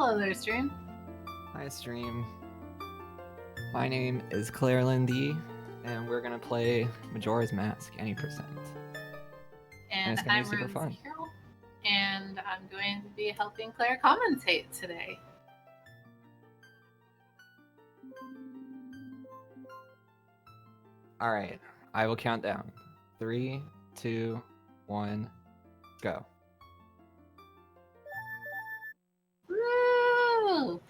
Hello there, stream. Hi, stream. My name is clairelynnD, and we're gonna play Majora's Mask any percent. And it's gonna I'm be super fun. Zero, and I'm going to be helping Claire commentate today. All right, I will count down. 3, 2, 1, go. Woo!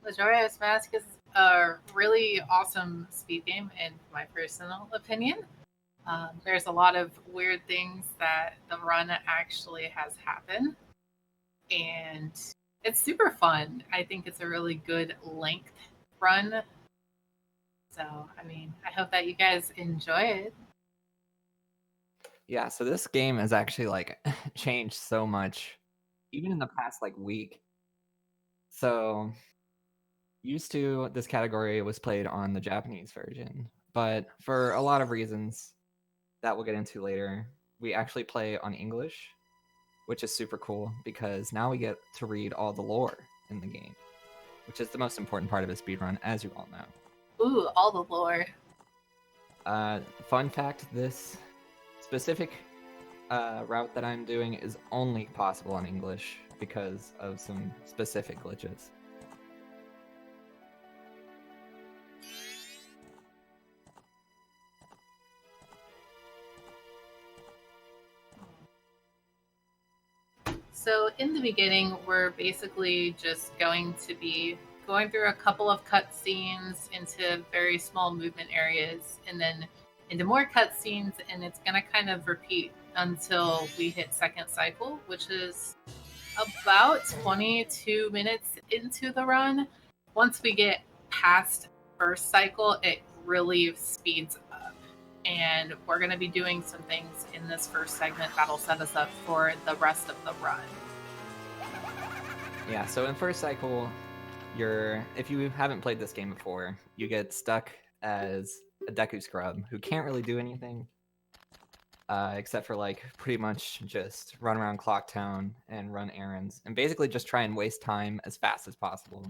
Majora's Mask is a really awesome speed game, in my personal opinion. There's a lot of weird things that the run actually has happened, and it's super fun. I think it's a really good length run. So, I mean, I hope that you guys enjoy it. Yeah, so this game has actually like changed so much, even in the past like week. So used to, this category was played on the Japanese version, but for a lot of reasons that we'll get into later, we actually play on English, which is super cool because now we get to read all the lore in the game, which is the most important part of a speedrun, as you all know. Ooh, all the lore. Fun fact, this specific route that I'm doing is only possible in English because of some specific glitches. So in the beginning, we're basically just going to be going through a couple of cutscenes into very small movement areas, and then into more cutscenes, and it's going to kind of repeat until we hit second cycle, which is about 22 minutes into the run. Once we get past first cycle, it really speeds up. And we're going to be doing some things in this first segment that'll set us up for the rest of the run. Yeah, so in first cycle, if you haven't played this game before, you get stuck as a Deku Scrub who can't really do anything except for like pretty much just run around Clock Town and run errands and basically just try and waste time as fast as possible.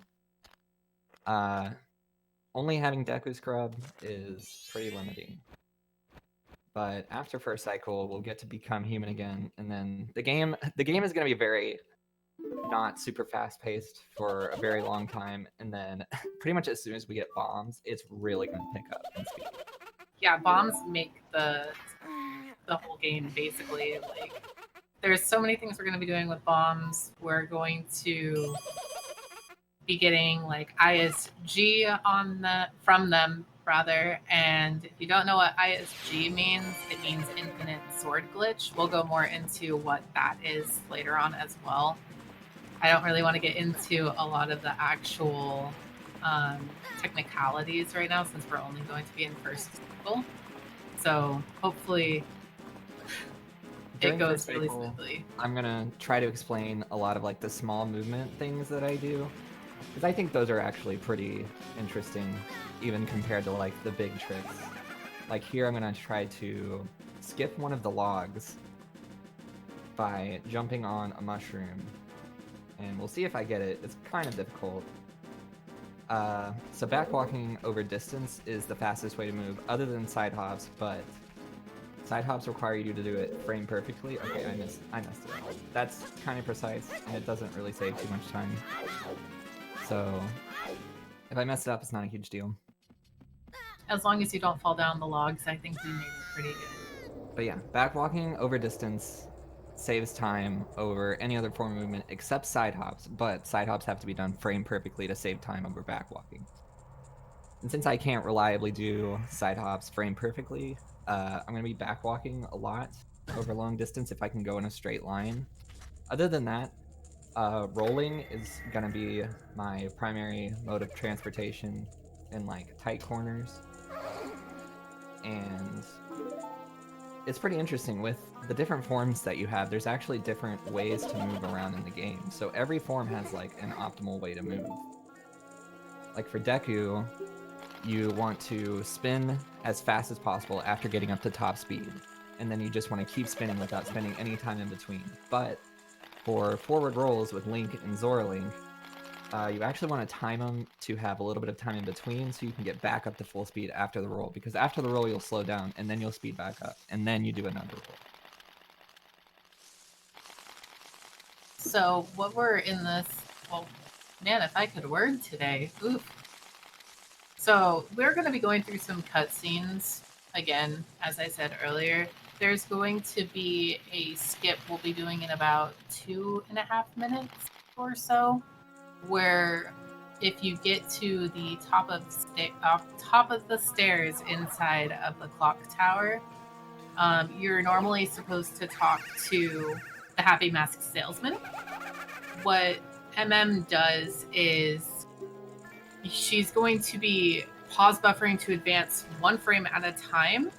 Only having Deku Scrub is pretty limiting. But after first cycle, we'll get to become human again, and then the game is going to be very not super fast paced for a very long time, and then pretty much as soon as we get bombs, it's really going to pick up in speed. Yeah, bombs make the whole game basically. Like, there's so many things we're going to be doing with bombs. We're going to be getting like ISG from them rather, and if you don't know what ISG means, it means infinite sword glitch. We'll go more into what that is later on as well. I don't really want to get into a lot of the actual technicalities right now since we're only going to be in first cycle. So hopefully it goes really smoothly. I'm gonna try to explain a lot of like the small movement things that I do, because I think those are actually pretty interesting, even compared to like the big tricks. Like here, I'm gonna try to skip one of the logs by jumping on a mushroom, and we'll see if I get it. It's kind of difficult. So backwalking over distance is the fastest way to move, other than side hops, but side hops require you to do it frame perfectly. Okay, I messed it. That's kind of precise, and it doesn't really save too much time. So if I mess it up, it's not a huge deal. As long as you don't fall down the logs, I think we made it pretty good. But yeah, backwalking over distance saves time over any other form of movement except side hops, but side hops have to be done frame perfectly to save time over backwalking. And since I can't reliably do side hops frame perfectly, I'm going to be backwalking a lot over long distance if I can go in a straight line. Other than that, rolling is going to be my primary mode of transportation in like tight corners. And it's pretty interesting with the different forms that you have. There's actually different ways to move around in the game. So every form has like an optimal way to move. Like for Deku, you want to spin as fast as possible after getting up to top speed. And then you just want to keep spinning without spending any time in between. But for forward rolls with Link and Zora Link, you actually want to time them to have a little bit of time in between so you can get back up to full speed after the roll, because after the roll you'll slow down and then you'll speed back up and then you do another roll. So what we're in this, well, man, if I could word today. Oof. So we're going to be going through some cutscenes again, as I said earlier. There's going to be a skip we'll be doing in about 2.5 minutes or so, where if you get to the top of the stairs inside of the clock tower, you're normally supposed to talk to the Happy Mask salesman. What does is she's going to be pause buffering to advance 1 frame at a time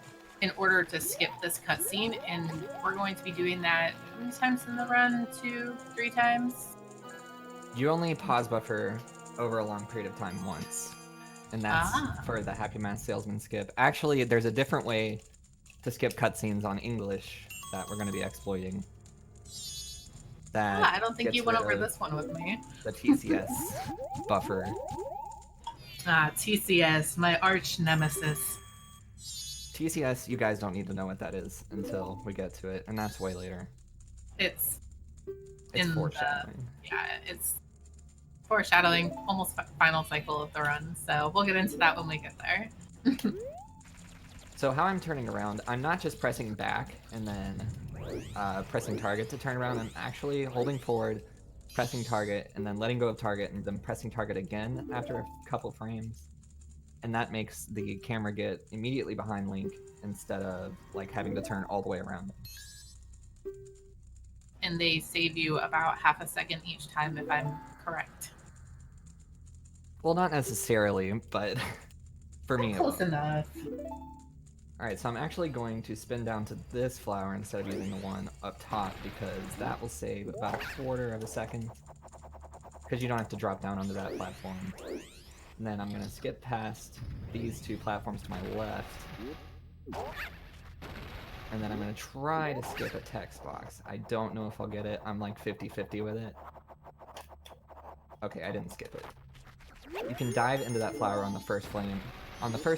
in order to skip this cutscene, and we're going to be doing that how many times in the run? 2, 3 times? You only pause buffer over a long period of time once, and that's for the Happy Mask Salesman skip. Actually, there's a different way to skip cutscenes on English that we're going to be exploiting. I don't think you went over this one with me. The TCS buffer. TCS, my arch nemesis. TCS, you guys don't need to know what that is until we get to it, and that's way later. It's foreshadowing. It's foreshadowing, almost final cycle of the run, so we'll get into that when we get there. So how I'm turning around, I'm not just pressing back and then pressing target to turn around. I'm actually holding forward, pressing target, and then letting go of target, and then pressing target again after a couple frames. And that makes the camera get immediately behind Link instead of like having to turn all the way around. And they save you about half a second each time, if I'm correct. Well, not necessarily, but for me, close enough. Alright, so I'm actually going to spin down to this flower instead of using the one up top, because that will save about a quarter of a second. Because you don't have to drop down onto that platform. And then I'm going to skip past these 2 platforms to my left. And then I'm going to try to skip a text box. I don't know if I'll get it. I'm like 50-50 with it. Okay, I didn't skip it. You can dive into that flower on the first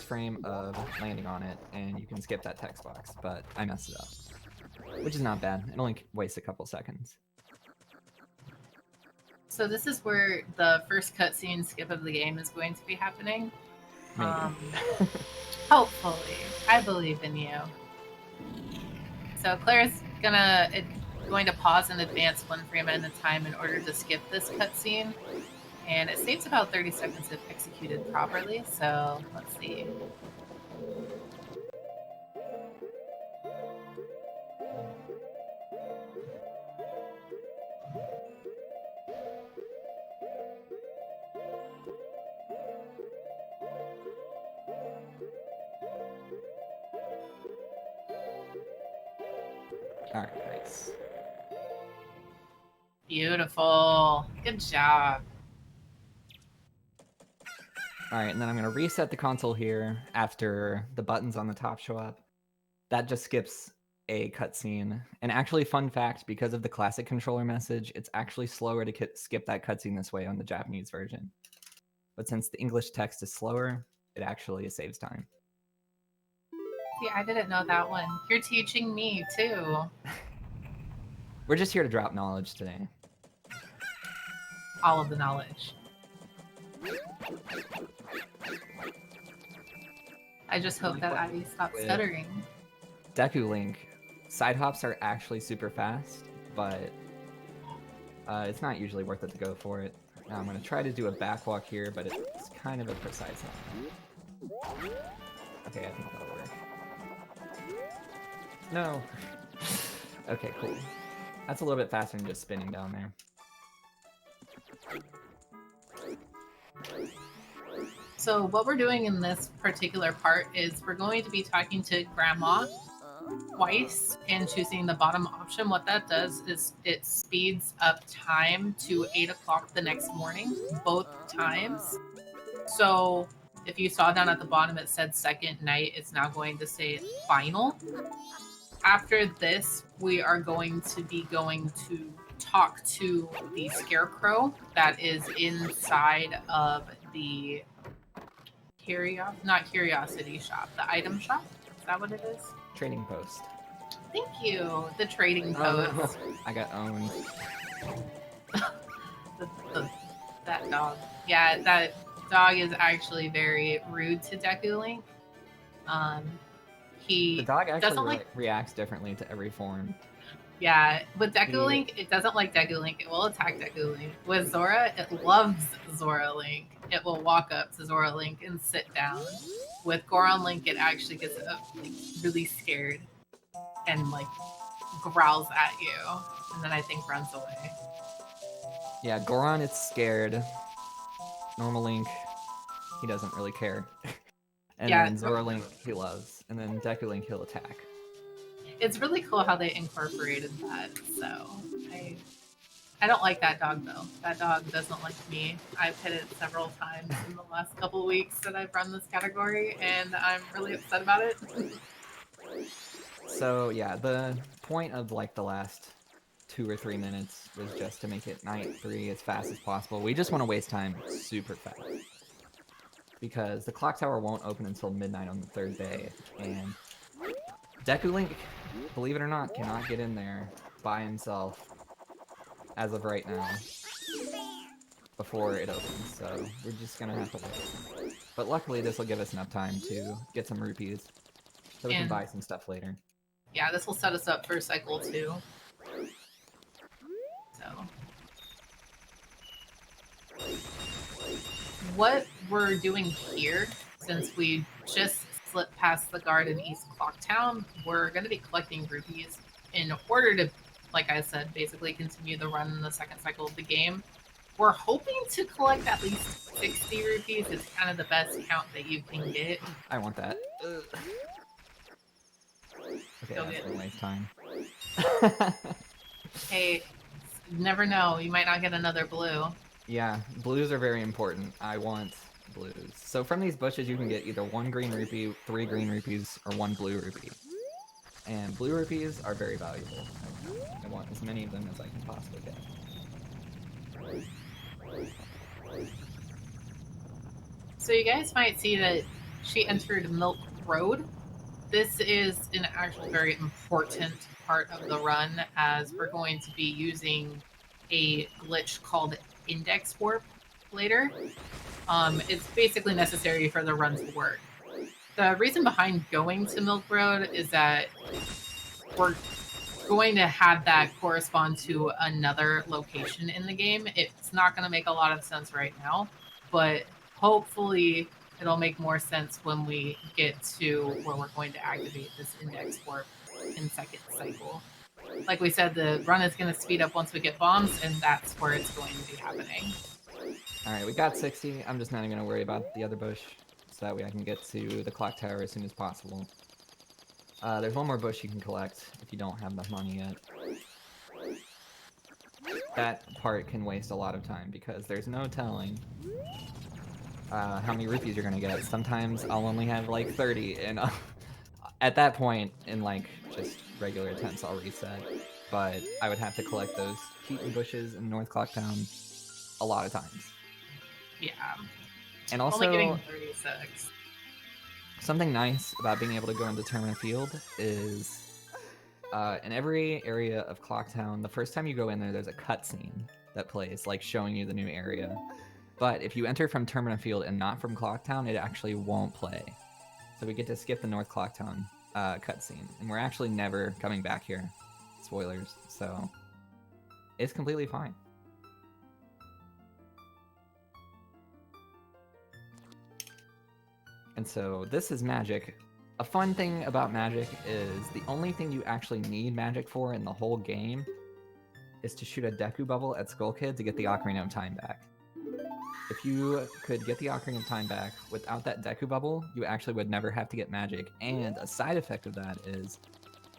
frame of landing on it, and you can skip that text box, but I messed it up. Which is not bad. It only wastes a couple seconds. So this is where the first cutscene skip of the game is going to be happening. Maybe. Hopefully. I believe in you. So Claire's going to pause and advance 1 frame at a time in order to skip this cutscene. And it saves about 30 seconds if executed properly, so let's see. Alright, nice. Beautiful. Good job. Alright, and then I'm going to reset the console here after the buttons on the top show up. That just skips a cutscene. And actually, fun fact, because of the classic controller message, it's actually slower to skip that cutscene this way on the Japanese version. But since the English text is slower, it actually saves time. See, I didn't know that one. You're teaching me, too. We're just here to drop knowledge today. All of the knowledge. I just hope that Ivy stops stuttering. Deku Link, side hops are actually super fast, but it's not usually worth it to go for it. Now I'm going to try to do a backwalk here, but it's kind of a precise line. Okay, I think that'll work. No. Okay, cool. That's a little bit faster than just spinning down there. So what we're doing in this particular part is we're going to be talking to Grandma twice and choosing the bottom option. What that does is it speeds up time to 8 o'clock the next morning, both times. So if you saw down at the bottom it said second night, it's now going to say final. After this, we are going to be going to talk to the scarecrow that is inside of the not curiosity shop, the item shop. Is that what it is? Trading post. Thank you. The trading Oh post. no, I got owned. That dog. Yeah, that dog is actually very rude to Deku Link. The He dog actually doesn't like. reacts differently to every form. Yeah, with Deku Link, it doesn't like Deku Link. It will attack Deku Link. With Zora, it loves Zora Link. It will walk up to Zora Link and sit down. With Goron Link, it actually gets like really scared and like growls at you, and then I think runs away. Yeah, Goron is scared. Normal Link, he doesn't really care. And Yeah, then Zora Link, he loves. And then Deku Link, he'll attack. it's really cool how they incorporated that. So I don't like that dog though. That dog doesn't like me. I've hit it several times in the last couple of weeks that I've run this category, and I'm really upset about it. So yeah, the point of like the last 2 or 3 minutes was just to make it night 3 as fast as possible. We just want to waste time super fast. Because the clock tower won't open until midnight on the 3rd day, and Deku Link, believe it or not, cannot get in there by himself as of right now before it opens, so we're just gonna have to wait. But luckily this will give us enough time to get some rupees so we can buy some stuff later. Yeah, this will set us up for cycle 2. So what we're doing here, since we just slipped past the guard in East Clocktown, we're going to be collecting rupees in order to, like I said, basically continue the run in the second cycle of the game. We're hoping to collect at least 60 rupees. It's kind of the best count that you can get. I want that. Okay, that's gonna waste time. Hey, never know. You might not get another blue. Yeah, blues are very important. I want blues. So from these bushes you can get either 1 green rupee, 3 green rupees, or 1 blue rupee. And blue rupees are very valuable. I want as many of them as I can possibly get. So you guys might see that she entered Milk Road. This is an actual very important part of the run, as we're going to be using a glitch called Index Warp later. It's basically necessary for the run to work. The reason behind going to Milk Road is that we're going to have that correspond to another location in the game. It's not going to make a lot of sense right now, but hopefully it'll make more sense when we get to where we're going to activate this index warp in second cycle. Like we said, the run is going to speed up once we get bombs, and that's where it's going to be happening. Alright, we got 60. I'm just not even going to worry about the other bush, so that way I can get to the clock tower as soon as possible. There's one more bush you can collect if you don't have enough money yet. That part can waste a lot of time because there's no telling how many rupees you're gonna get. Sometimes I'll only have like 30, and at that point, in like just regular attempts, I'll reset. But I would have to collect those Keaton bushes in North Clocktown a lot of times. Yeah. And also, only getting 36. Something nice about being able to go into Termina Field is in every area of Clocktown, the first time you go in there, there's a cutscene that plays, like showing you the new area. But if you enter from Termina Field and not from Clocktown, it actually won't play. So we get to skip the North Clocktown cutscene, and we're actually never coming back here. Spoilers. So it's completely fine. And so this is magic. A fun thing about magic is the only thing you actually need magic for in the whole game is to shoot a Deku bubble at Skull Kid to get the Ocarina of Time back. If you could get the Ocarina of Time back without that Deku bubble, you actually would never have to get magic. And a side effect of that is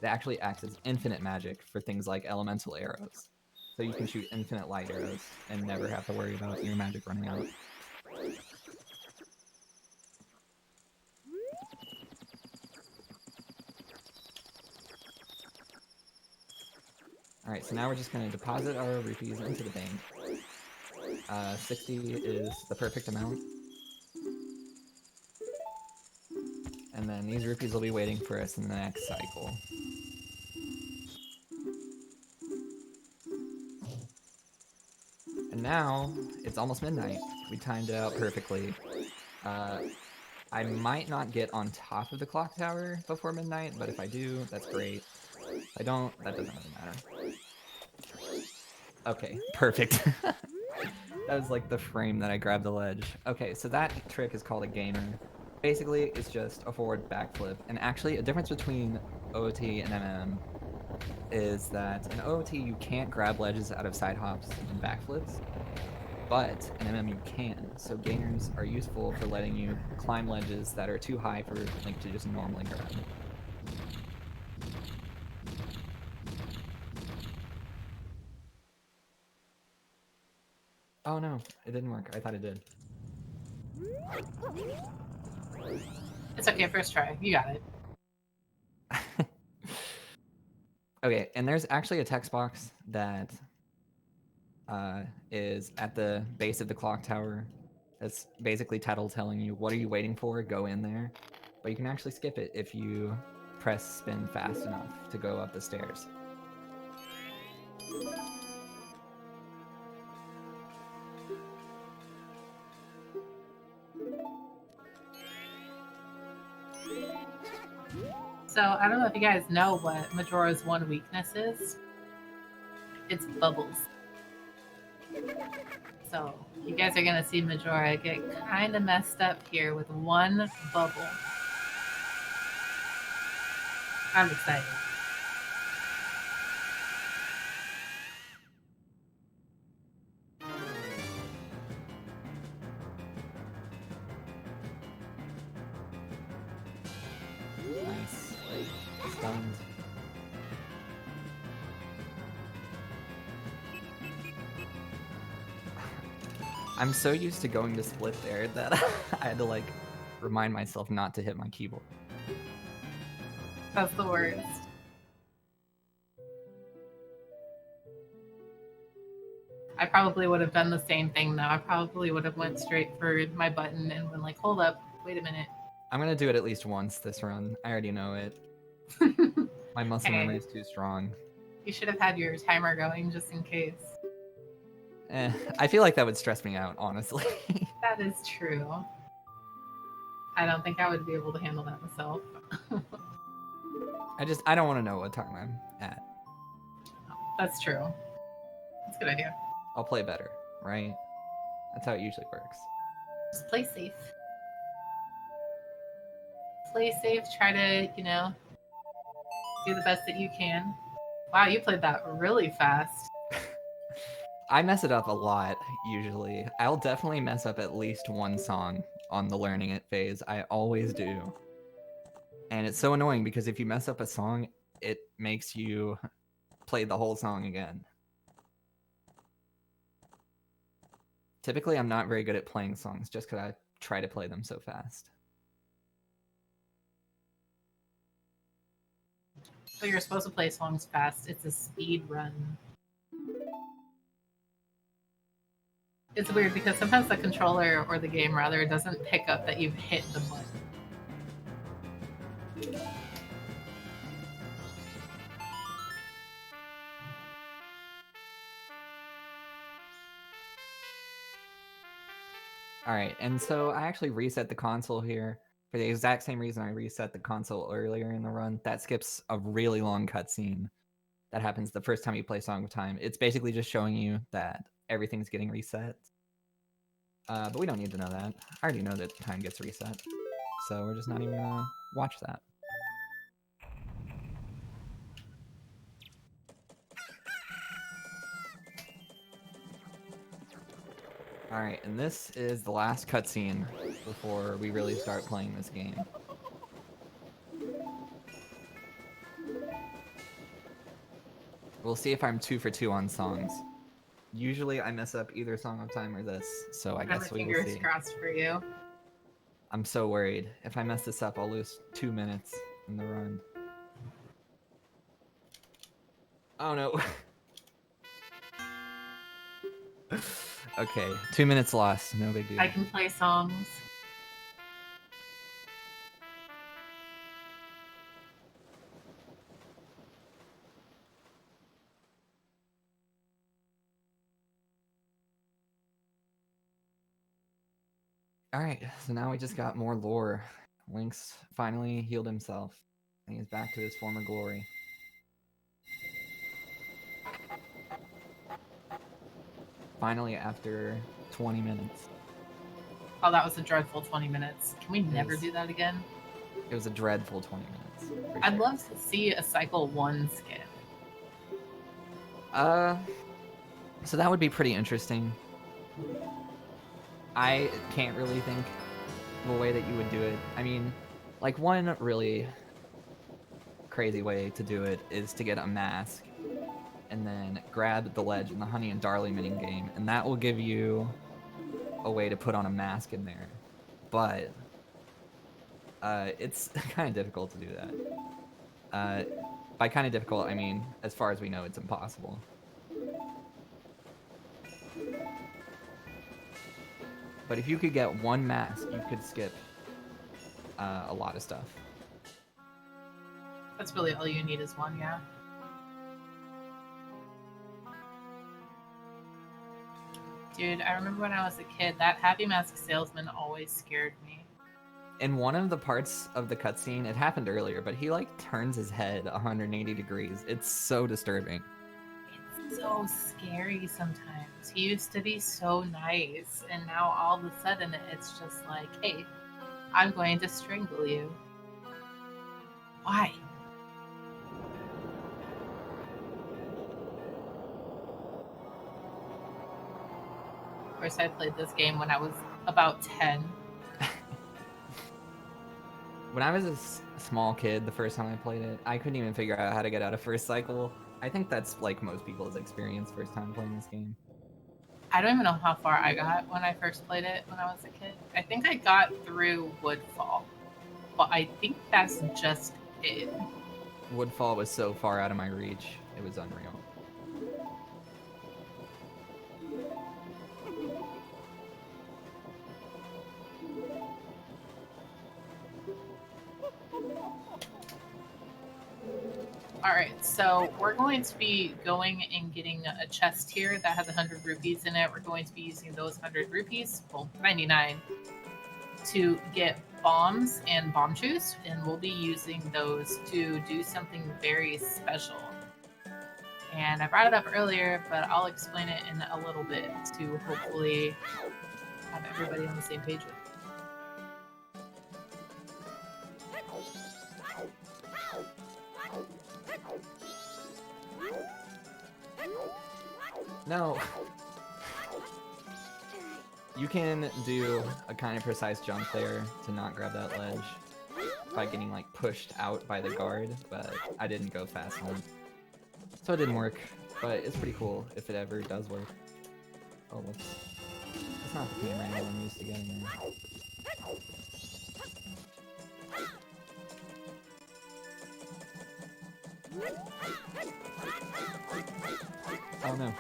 it actually acts as infinite magic for things like elemental arrows. So you can shoot infinite light arrows and never have to worry about your magic running out. Alright, so now we're just going to deposit our rupees into the bank. 60 is the perfect amount. And then these rupees will be waiting for us in the next cycle. And now, it's almost midnight. We timed it out perfectly. I might not get on top of the clock tower before midnight, but if I do, that's great. If I don't, that doesn't really matter. Okay, perfect. That was like the frame that I grabbed the ledge. Okay, so that trick is called a gainer. Basically, it's just a forward backflip. And actually, a difference between OOT and MM is that in OOT, you can't grab ledges out of side hops and backflips, but in MM you can. So gainers are useful for letting you climb ledges that are too high for Link to just normally grab. Oh no, it didn't work. I thought it did. It's okay, first try. You got it. Okay, and there's actually a text box that is at the base of the clock tower. That's basically Tettle telling you, what are you waiting for? Go in there. But you can actually skip it if you press spin fast enough to go up the stairs. So I don't know if you guys know what Majora's one weakness is. It's bubbles. So you guys are gonna see Majora get kind of messed up here with one bubble. I'm excited. Nice. Like, stunned. I'm so used to going to split there that I had to like remind myself not to hit my keyboard. That's the worst. I probably would have done the same thing though. I probably would have went straight for my button and been like, hold up, wait a minute. I'm gonna do it at least once this run. I already know it. My muscle memory is too strong. You should have had your timer going just in case. I feel like that would stress me out, honestly. That is true. I don't think I would be able to handle that myself. I don't want to know what time I'm at. That's true. That's a good idea. I'll play better, right? That's how it usually works. Just play safe. Play safe, try to, do the best that you can. Wow, you played that really fast. I mess it up a lot, usually. I'll definitely mess up at least one song on the learning it phase. I always do. And it's so annoying because if you mess up a song, it makes you play the whole song again. Typically, I'm not very good at playing songs just because I try to play them so fast. So you're supposed to play songs fast. It's a speed run. It's weird because sometimes the controller, or the game rather, doesn't pick up that you've hit the button. Alright, and so I actually reset the console here for the exact same reason I reset the console earlier in the run. That skips a really long cutscene that happens the first time you play Song of Time. It's basically just showing you that everything's getting reset. But we don't need to know that. I already know that time gets reset. So we're just not even gonna watch that. Alright, and this is the last cutscene before we really start playing this game. We'll see if I'm 2 for 2 on songs. Usually I mess up either Song of Time or this, so I guess we will see. Fingers crossed for you. I'm so worried. If I mess this up, I'll lose 2 minutes in the run. Oh no. Okay, 2 minutes lost. No big deal. I can play songs. Alright, so now we just got more lore. Link's finally healed himself, and he's back to his former glory. Finally, after 20 minutes. Oh, that was a dreadful 20 minutes. Can we never do that again? It was a dreadful 20 minutes. I'd love to see a Cycle 1 skin. So that would be pretty interesting. I can't really think of a way that you would do it. I mean, like, one really crazy way to do it is to get a mask and then grab the ledge in the Honey and Darley minigame, and that will give you a way to put on a mask in there. But it's kind of difficult to do that. By kind of difficult, I mean, as far as we know, it's impossible. But if you could get one mask, you could skip a lot of stuff. That's really all you need is one, yeah. Dude, I remember when I was a kid, that Happy Mask salesman always scared me. In one of the parts of the cutscene, it happened earlier, but he, like, turns his head 180 degrees. It's so disturbing. It's so scary sometimes. He used to be so nice, and now all of a sudden it's just like, hey, I'm going to strangle you. Why? Of course, I played this game when I was about 10. When I was a small kid, the first time I played it, I couldn't even figure out how to get out of first cycle. I think that's like most people's experience first time playing this game. I don't even know how far I got when I first played it when I was a kid. I think I got through Woodfall, but I think that's just it. Woodfall was so far out of my reach, it was unreal. Alright, so we're going to be going and getting a chest here that has 100 rupees in it. We're going to be using those 100 rupees, well, 99, to get bombs and bomb juice, and we'll be using those to do something very special. And I brought it up earlier, but I'll explain it in a little bit to hopefully have everybody on the same page with it. No. You can do a kind of precise jump there to not grab that ledge by getting like pushed out by the guard, but I didn't go fast enough. So it didn't work, but it's pretty cool if it ever does work. Oh, whoops. That's not the camera angle I'm used to getting there. Oh no.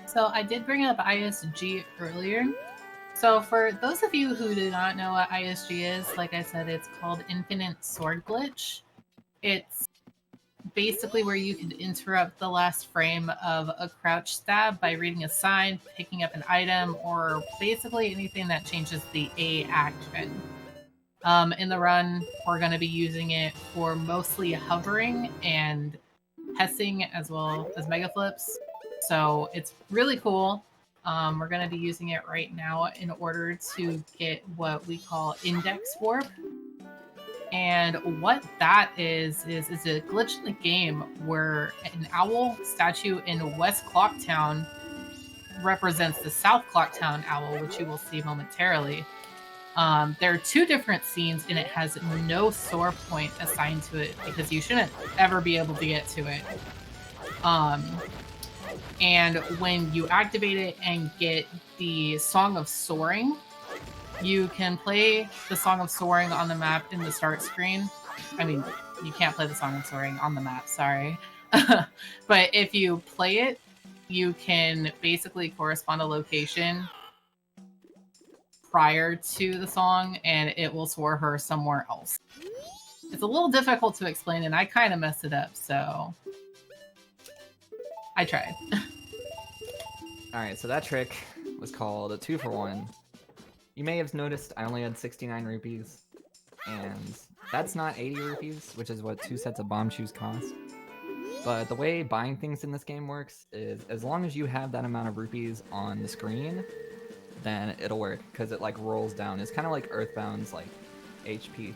So I did bring up ISG earlier. So for those of you who do not know what ISG is, like I said, it's called Infinite Sword Glitch. It's basically where you can interrupt the last frame of a crouch stab by reading a sign, picking up an item, or basically anything that changes the A action. In the run, we're going to be using it for mostly hovering and hessing as well as mega flips. So it's really cool. We're going to be using it right now in order to get what we call index warp. And what that is a glitch in the game where an owl statue in West Clocktown represents the South Clocktown owl, which you will see momentarily. There are two different scenes, and it has no soar point assigned to it because you shouldn't ever be able to get to it. And when you activate it and get the Song of Soaring, you can play the Song of Soaring on the map in the start screen. I mean, you can't play the Song of Soaring on the map, sorry. But if you play it, you can basically correspond a location prior to the song, and it will soar her somewhere else. It's a little difficult to explain, and I kind of messed it up, so I tried. Alright, so that trick was called a 2-for-1. You may have noticed I only had 69 rupees, and that's not 80 rupees, which is what 2 sets of bomb shoes cost. But the way buying things in this game works is as long as you have that amount of rupees on the screen, then it'll work, because it like rolls down. It's kind of like Earthbound's like HP thing.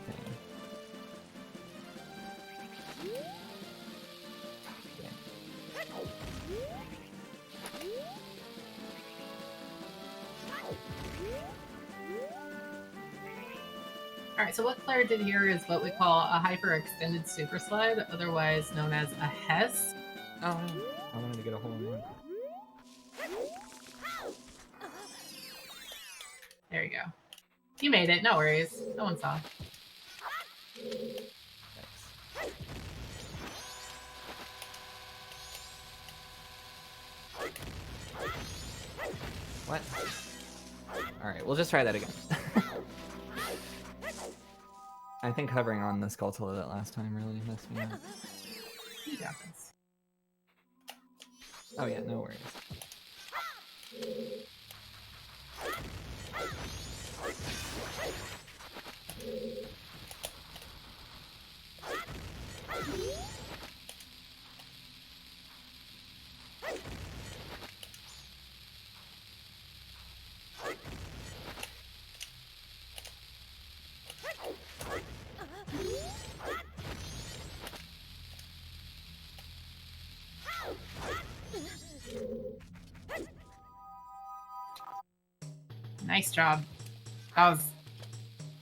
Alright, so what Claire did here is what we call a hyper-extended super slide, otherwise known as a HES. Oh, I wanted to get a hole in one. There you go. You made it, no worries. No one saw. Thanks. What? Alright, we'll just try that again. I think hovering on the Skulltula that last time really messed me up. You got this. Oh yeah, no worries. Nice job. That was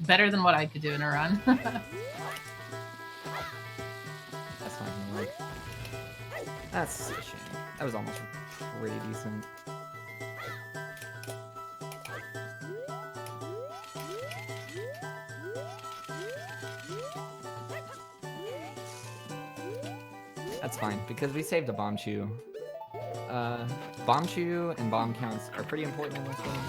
better than what I could do in a run. That's not gonna work. That's a shame. That was almost pretty decent. That's fine, because we saved a bomb chew. Bomb chew and bomb counts are pretty important in this game.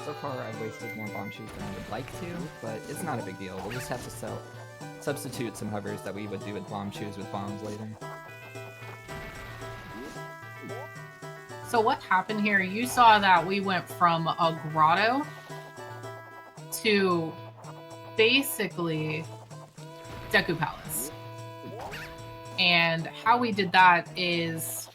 So far, I've wasted more bomb chews than I would like to, but it's not a big deal. We'll just have to substitute some hovers that we would do with bomb chews with bombs later. So what happened here, you saw that we went from a grotto to basically Deku Palace. And how we did that is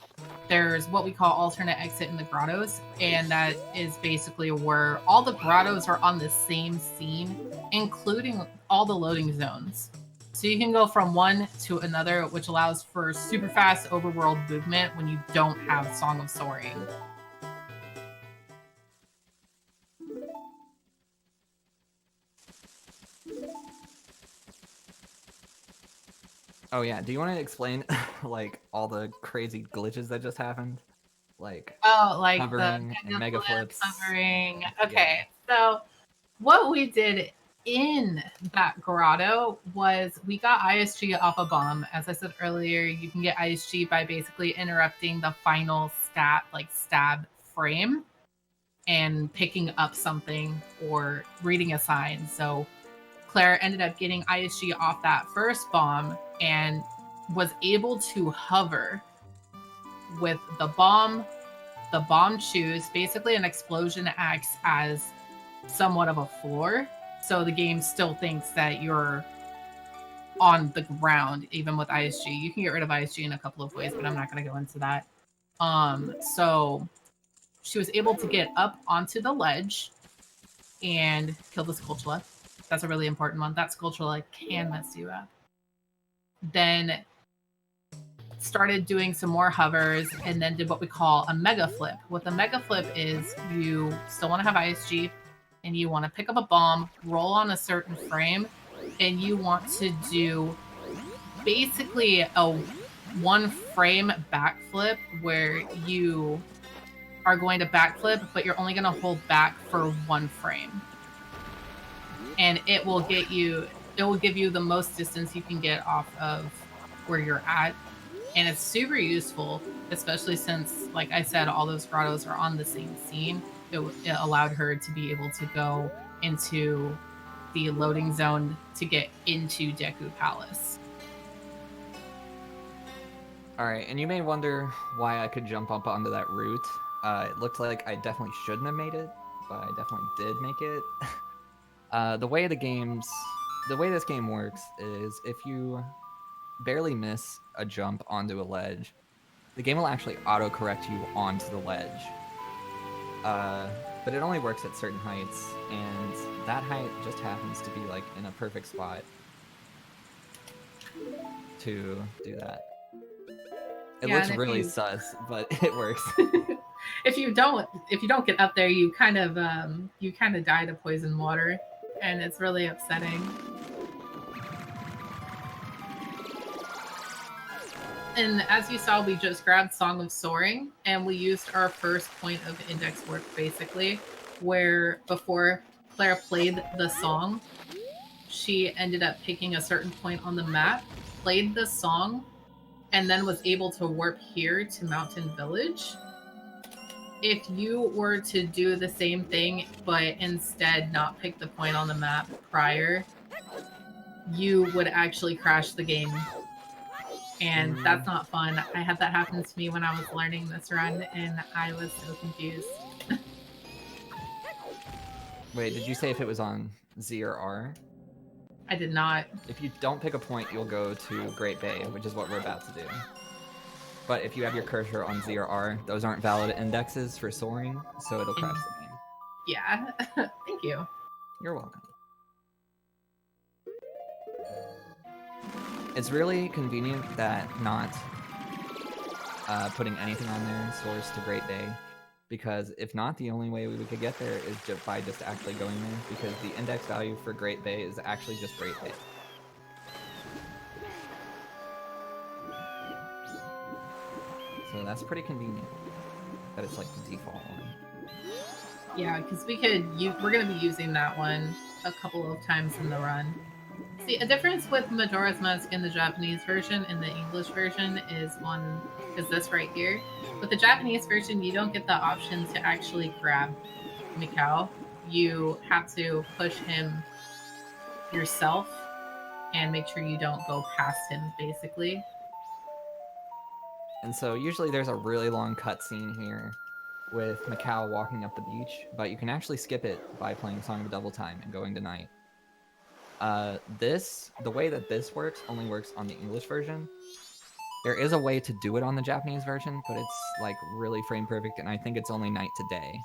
there's what we call alternate exit in the grottos, and that is basically where all the grottos are on the same scene, including all the loading zones. So you can go from one to another, which allows for super fast overworld movement when you don't have Song of Soaring. Oh yeah, do you want to explain like all the crazy glitches that just happened? Like like hovering the and mega flips. Hovering. Okay, so what we did in that grotto was we got ISG off a bomb. As I said earlier, you can get ISG by basically interrupting the final stab frame and picking up something or reading a sign. So Claire ended up getting ISG off that first bomb and was able to hover with the bomb shoes. Basically, an explosion acts as somewhat of a floor, so the game still thinks that you're on the ground, even with ISG. You can get rid of ISG in a couple of ways, but I'm not going to go into that. So she was able to get up onto the ledge and kill the Skulltula. That's a really important one. That Skulltula can mess you up. Then started doing some more hovers and then did what we call a mega flip. What the mega flip is, you still want to have ISG and you want to pick up a bomb, roll on a certain frame, and you want to do basically a one frame backflip where you are going to backflip, but you're only going to hold back for one frame. And it will give you the most distance you can get off of where you're at. and it's super useful, especially since, like I said, all those grottos are on the same scene. It allowed her to be able to go into the loading zone to get into Deku Palace. Alright, and you may wonder why I could jump up onto that route. It looked like I definitely shouldn't have made it, but I definitely did make it. The way this game works is if you barely miss a jump onto a ledge, the game will actually auto-correct you onto the ledge. But it only works at certain heights, and that height just happens to be like in a perfect spot to do that. It looks really sus, but it works. if you don't get up there, you kind of die to poison water, and it's really upsetting. And as you saw, we just grabbed Song of Soaring, and we used our first point of index work, basically, where before Claire played the song, she ended up picking a certain point on the map, played the song, and then was able to warp here to Mountain Village. If you were to do the same thing, but instead not pick the point on the map prior, you would actually crash the game. And that's not fun. I had that happen to me when I was learning this run, and I was so confused. Wait, did you say if it was on Z or R? I did not. If you don't pick a point, you'll go to Great Bay, which is what we're about to do. But if you have your cursor on Z or R, those aren't valid indexes for soaring, so it'll crash the game. Yeah. Thank you. You're welcome. It's really convenient that not putting anything on there soars to Great Bay, because if not, the only way we could get there is by just actually going there, because the index value for Great Bay is actually just Great Bay. So that's pretty convenient that it's like the default one. Yeah, because we're going to be using that one a couple of times in the run. See, a difference with Majora's Mask in the Japanese version and the English version is this right here. With the Japanese version, you don't get the option to actually grab Mikau. You have to push him yourself and make sure you don't go past him, basically. And so usually there's a really long cutscene here with Mikau walking up the beach, but you can actually skip it by playing Song of Double Time and going to night. The way that this works only works on the English version. There is a way to do it on the Japanese version, but it's like really frame perfect, and I think it's only night to day.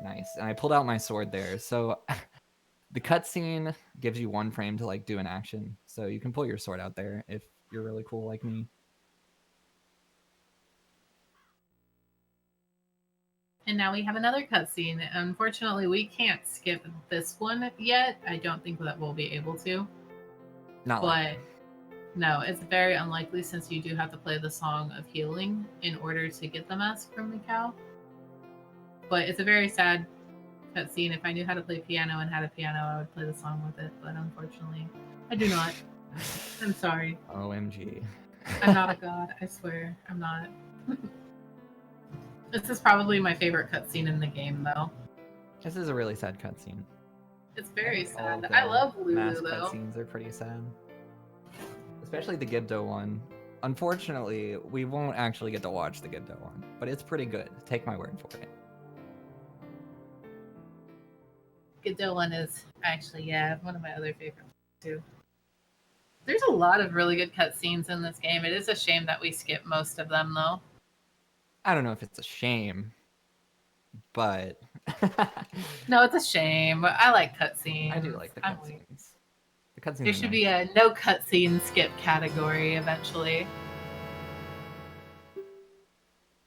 Nice. And I pulled out my sword there. So the cutscene gives you 1 frame to like do an action. So you can pull your sword out there if you're really cool like me. And now we have another cutscene. Unfortunately, we can't skip this one yet. I don't think that we'll be able to. Not likely. No, it's very unlikely since you do have to play the Song of Healing in order to get the mask from Mikau. But it's a very sad cutscene. If I knew how to play piano and had a piano, I would play the song with it. But unfortunately, I do not. I'm sorry. OMG. I'm not a god. I swear, I'm not. This is probably my favorite cutscene in the game, though. This is a really sad cutscene. It's very sad. I love Lulu, mask though. Cutscenes are pretty sad. Especially the Gibdo one. Unfortunately, we won't actually get to watch the Gibdo one, but it's pretty good. Take my word for it. Gibdo one is actually, one of my other favorites, too. There's a lot of really good cutscenes in this game. It is a shame that we skip most of them, though. I don't know if it's a shame, but... No, it's a shame. I like cutscenes. I do like the cutscenes. There should be a no cutscene skip category eventually.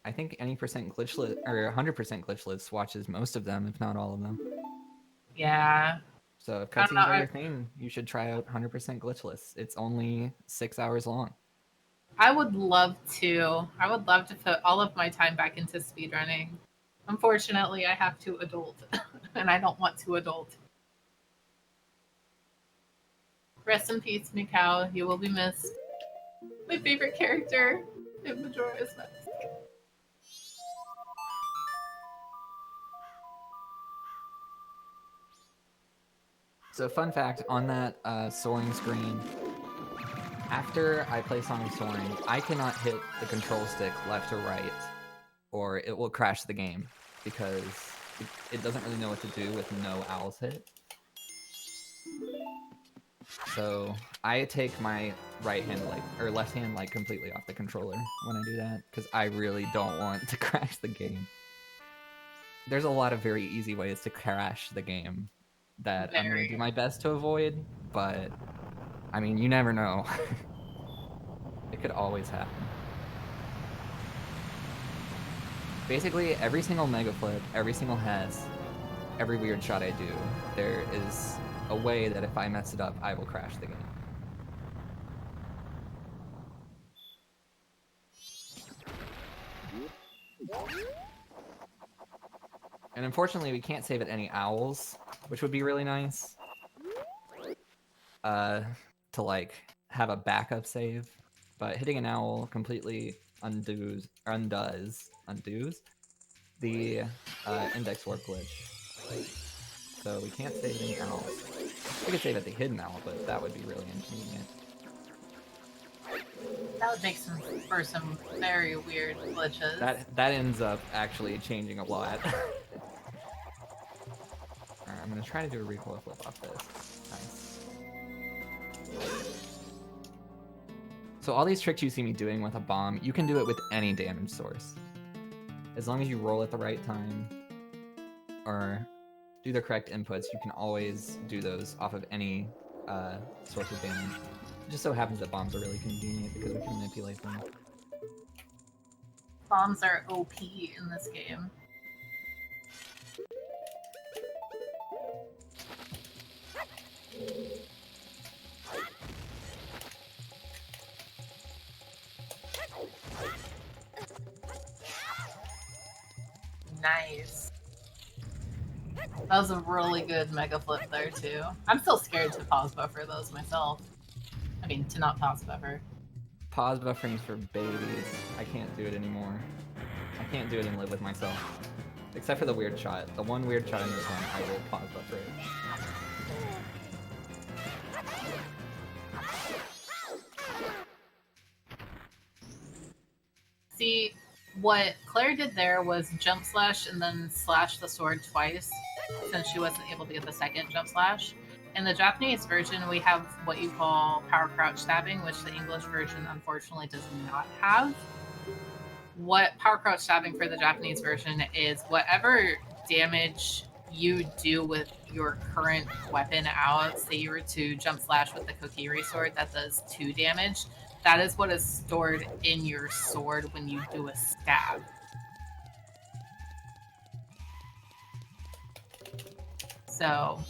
I think any percent glitchless or 100% glitchless watches most of them, if not all of them. Yeah. So if cutscenes are your thing, you should try out 100% glitchless. It's only 6 hours long. I would love to. I would love to put all of my time back into speedrunning. Unfortunately, I have to adult, and I don't want to adult. Rest in peace, Mikau. You will be missed. My favorite character in Majora's Mask. So fun fact, on that soaring screen, after I play Song of Soaring, I cannot hit the control stick left or right, or it will crash the game, because it doesn't really know what to do with no owls hit. So I take my right hand or left hand completely off the controller when I do that, because I really don't want to crash the game. There's a lot of very easy ways to crash the game that I'm going to do my best to avoid, but I mean, you never know. It could always happen. Basically, every single mega flip, every single has, every weird shot I do, there is a way that if I mess it up, I will crash the game. And unfortunately, we can't save at any owls, which would be really nice. To have a backup save, but hitting an owl completely undoes the index warp glitch. So we can't save any owls. We could save at the hidden owl, but that would be really inconvenient. That would make for some very weird glitches. That ends up actually changing a lot. Alright, I'm gonna try to do a recoil flip off this. Nice. So all these tricks you see me doing with a bomb, you can do it with any damage source. As long as you roll at the right time, or do the correct inputs, you can always do those off of any source of damage. It just so happens that bombs are really convenient because we can manipulate them. Bombs are OP in this game. Nice. That was a really good mega flip there too. I'm still scared to pause buffer those myself. I mean, to not pause buffer. Pause buffering's for babies. I can't do it anymore. I can't do it and live with myself. Except for the weird shot. The one weird shot in this one, I will pause buffer it. See, what Claire did there was jump slash and then slash the sword twice, since she wasn't able to get the second jump slash. In the Japanese version, we have what you call power crouch stabbing, which the English version unfortunately does not have. What power crouch stabbing for the Japanese version is whatever damage you do with your current weapon out, say you were to jump slash with the Kokiri sword that does 2 damage, that is what is stored in your sword when you do a stab. So,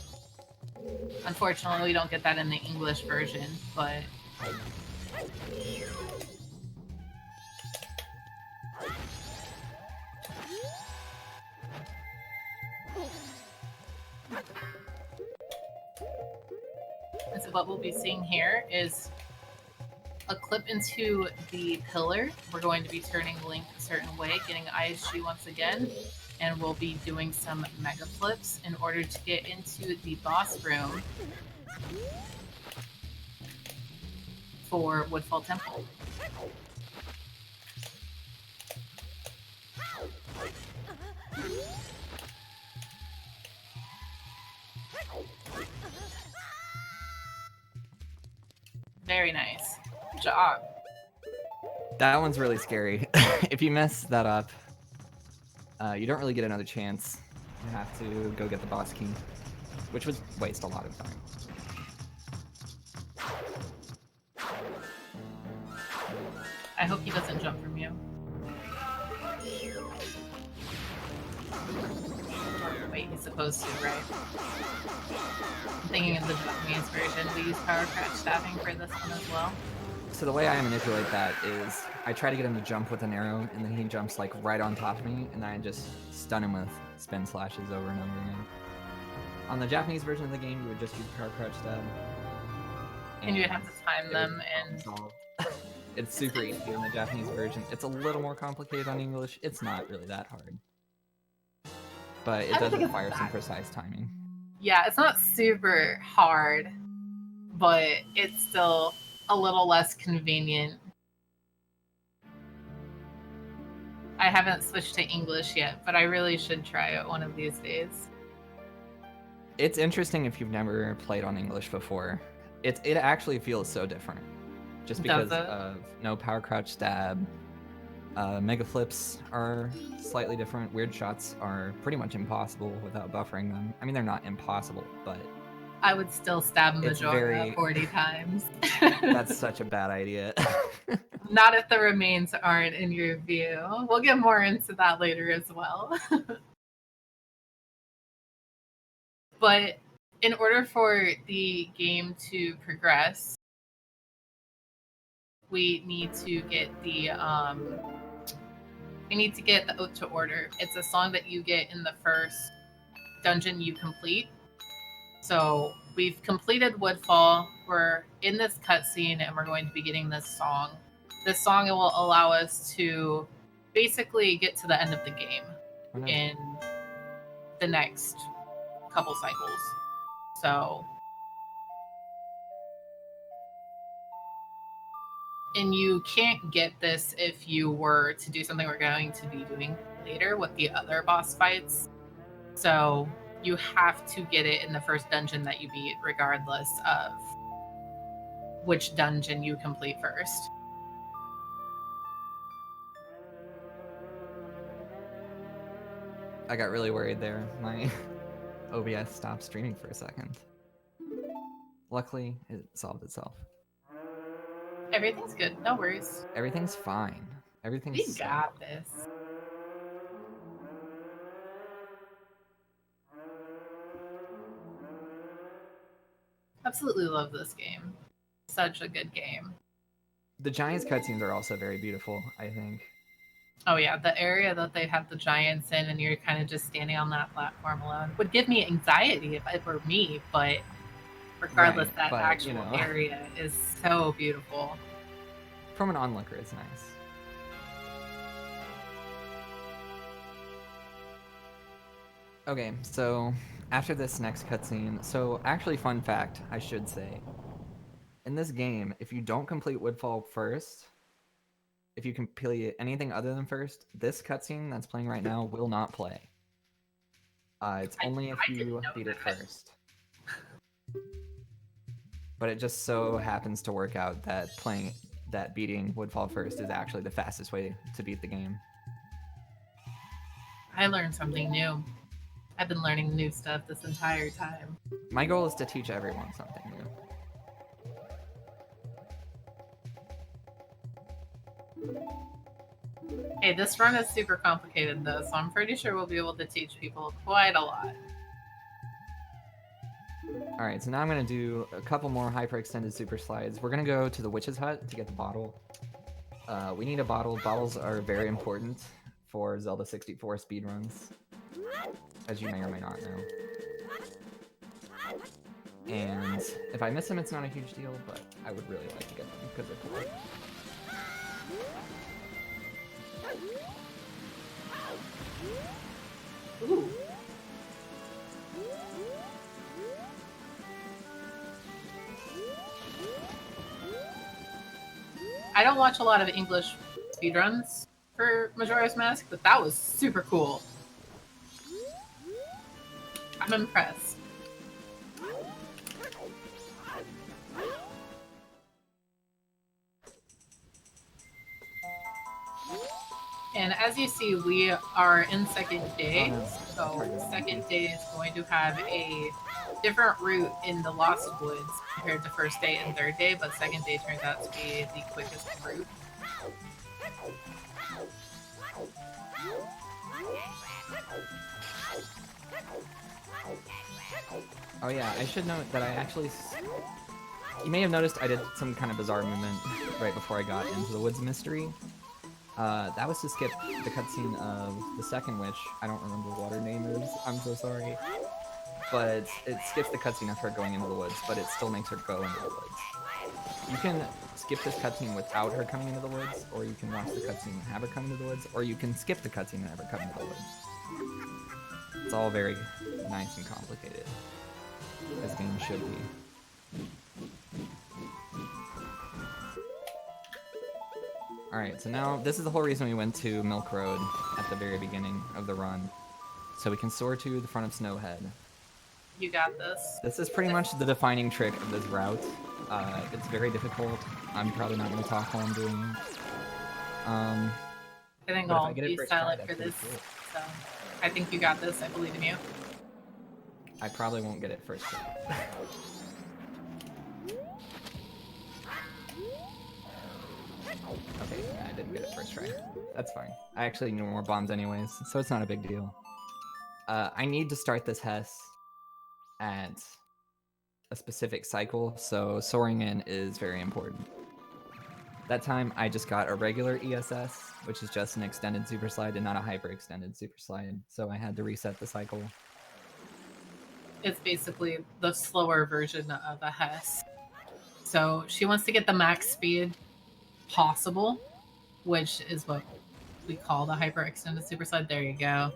unfortunately, we don't get that in the English version, but... And so what we'll be seeing here is a clip into the pillar. We're going to be turning Link a certain way, getting ISG once again, and we'll be doing some mega flips in order to get into the boss room for Woodfall Temple. Very nice. Good job. That one's really scary. If you mess that up, you don't really get another chance. You have to go get the boss key, which would waste a lot of time. I hope he doesn't jump from you. Wait, he's supposed to, right? I'm thinking of the Japanese version. We use power crouch stabbing for this one as well. So the way I manipulate that is I try to get him to jump with an arrow, and then he jumps like right on top of me, and then I just stun him with spin slashes over and over again. On the Japanese version of the game, you would just use power crouch stab. And you would have to time them and... It's super easy in the Japanese version. It's a little more complicated on English. It's not really that hard. But it does require some precise timing. Yeah, it's not super hard, but it's still a little less convenient. I haven't switched to English yet, but I really should try it one of these days. It's interesting if you've never played on English before. It actually feels so different. Just because of no power crouch stab. Mega flips are slightly different. Weird shots are pretty much impossible without buffering them. I mean, they're not impossible, but... I would still stab Majora 40 times. That's such a bad idea. Not if the remains aren't in your view. We'll get more into that later as well. But in order for the game to progress, we need to get the Ode to Order. It's a song that you get in the first dungeon you complete. So we've completed Woodfall. We're in this cutscene, and we're going to be getting this song. This song will allow us to basically get to the end of the game in the next couple cycles. So, and you can't get this if you were to do something we're going to be doing later with the other boss fights. So you have to get it in the first dungeon that you beat, regardless of which dungeon you complete first. I got really worried there. My OBS stopped streaming for a second. Luckily, it solved itself. Everything's good. No worries. Everything's fine. Everything's We got this. Absolutely love this game. Such a good game. The Giants cutscenes are also very beautiful, I think. Oh yeah, the area that they have the giants in and you're kind of just standing on that platform alone would give me anxiety if it were me, but regardless, that actual area is so beautiful. From an onlooker, it's nice. Okay, so after this next cutscene, so actually fun fact, I should say. In this game, if you don't complete Woodfall first, if you complete anything other than first, this cutscene that's playing right now will not play. It's only if you beat it first. But it just so happens to work out that beating Woodfall first is actually the fastest way to beat the game. I learned something new. I've been learning new stuff this entire time. My goal is to teach everyone something new. Hey, this run is super complicated though, so I'm pretty sure we'll be able to teach people quite a lot. Alright, so now I'm going to do a couple more hyper-extended super slides. We're going to go to the witch's hut to get the bottle. We need a bottle. Bottles are very important for Zelda 64 speedruns, as you may or may not know. And if I miss them, it's not a huge deal, but I would really like to get them because they're cool. Ooh. I don't watch a lot of English speedruns for Majora's Mask, but that was super cool. I'm impressed. And as you see, we are in second day, so second day is going to have a different route in the Lost Woods compared to first day and third day, but second day turns out to be the quickest route. Oh yeah, I should note that I actually... You may have noticed I did some kind of bizarre movement right before I got into the woods mystery. That was to skip the cutscene of the second witch. I don't remember what her name is. I'm so sorry. But it skips the cutscene of her going into the woods, but it still makes her go into the woods. You can skip this cutscene without her coming into the woods, or you can watch the cutscene and have her come into the woods, or you can skip the cutscene and have her come into the woods. It's all very nice and complicated, as games should be. Alright, so now this is the whole reason we went to Milk Road at the very beginning of the run. So we can soar to the front of Snowhead. You got this. This is pretty much the defining trick of this route. It's very difficult. I'm probably not going to talk while I'm doing it. I think I'll be silent for this. So I think you got this. I believe in you. I probably won't get it first try. Okay, I didn't get it first try. That's fine. I actually knew more bombs anyways, so it's not a big deal. I need to start this Hess at a specific cycle, so soaring in is very important. That time, I just got a regular ESS, which is just an extended super slide and not a hyper extended super slide, so I had to reset the cycle. It's basically the slower version of a Hess. So she wants to get the max speed possible, which is what we call the hyper extended super slide. There you go.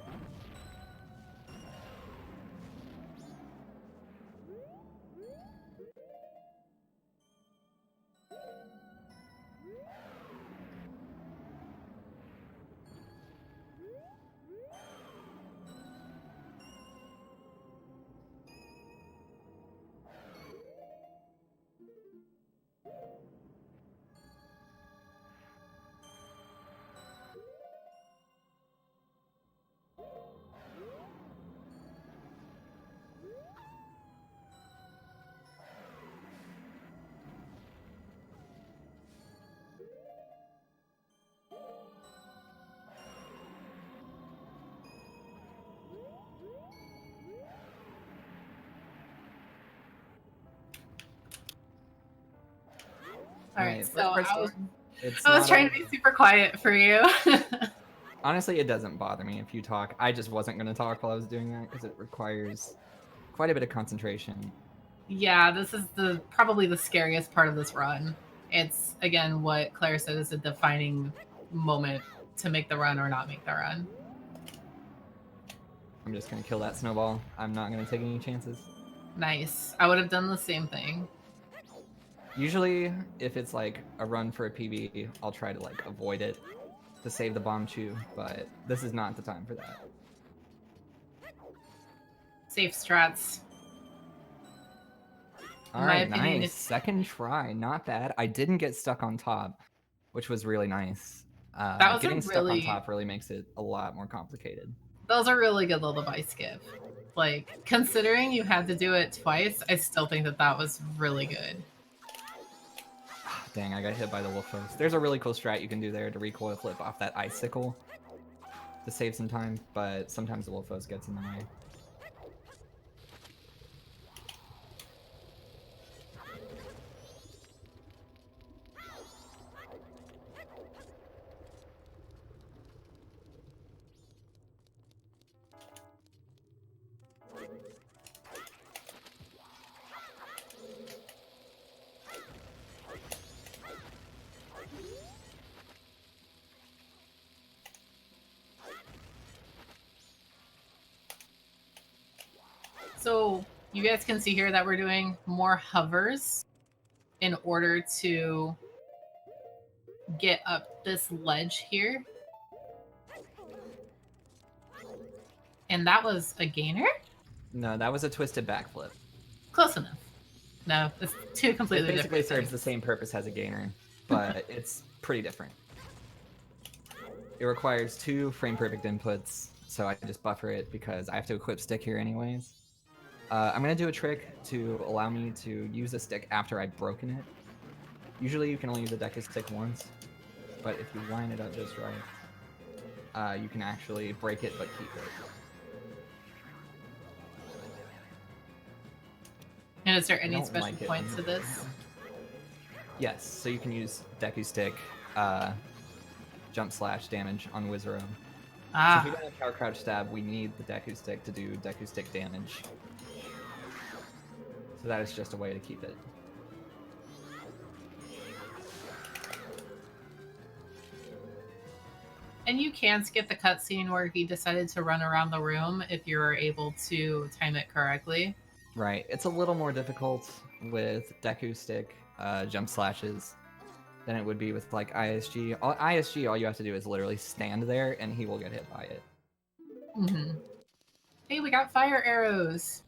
Alright, so I was trying to be super quiet for you. Honestly, it doesn't bother me if you talk. I just wasn't going to talk while I was doing that because it requires quite a bit of concentration. Yeah, this is probably the scariest part of this run. It's, again, what Claire said is a defining moment to make the run or not make the run. I'm just going to kill that snowball. I'm not going to take any chances. Nice. I would have done the same thing. Usually, if it's like a run for a PB, I'll try to like avoid it to save the bomb chew, but this is not the time for that. Safe strats. Alright, nice. Second try. Not bad. I didn't get stuck on top, which was really nice. That was getting stuck on top really makes it a lot more complicated. That was a really good lullaby skip. Like, considering you had to do it twice, I still think that was really good. Dang, I got hit by the Woodfall. There's a really cool strat you can do there to recoil flip off that icicle to save some time, but sometimes the Woodfall gets in the way. So you guys can see here that we're doing more hovers in order to get up this ledge here. And that was a gainer? No, that was a twisted backflip. Close enough. No, it's two completely different. It basically serves the same purpose as a gainer, but it's pretty different. It requires 2 frame perfect inputs, so I just buffer it because I have to equip stick here anyways. I'm going to do a trick to allow me to use a stick after I've broken it. Usually you can only use a Deku stick once, but if you line it up just right, you can actually break it but keep it. And is there any special points to this? Yes, so you can use Deku stick, jump slash damage on Wizaro. So if we don't have power crouch stab, we need the Deku stick to do Deku stick damage. So that is just a way to keep it. And you can skip the cutscene where he decided to run around the room if you're able to time it correctly. Right. It's a little more difficult with Deku Stick jump slashes than it would be with like ISG. ISG, all you have to do is literally stand there and he will get hit by it. Mm-hmm. Hey, we got fire arrows.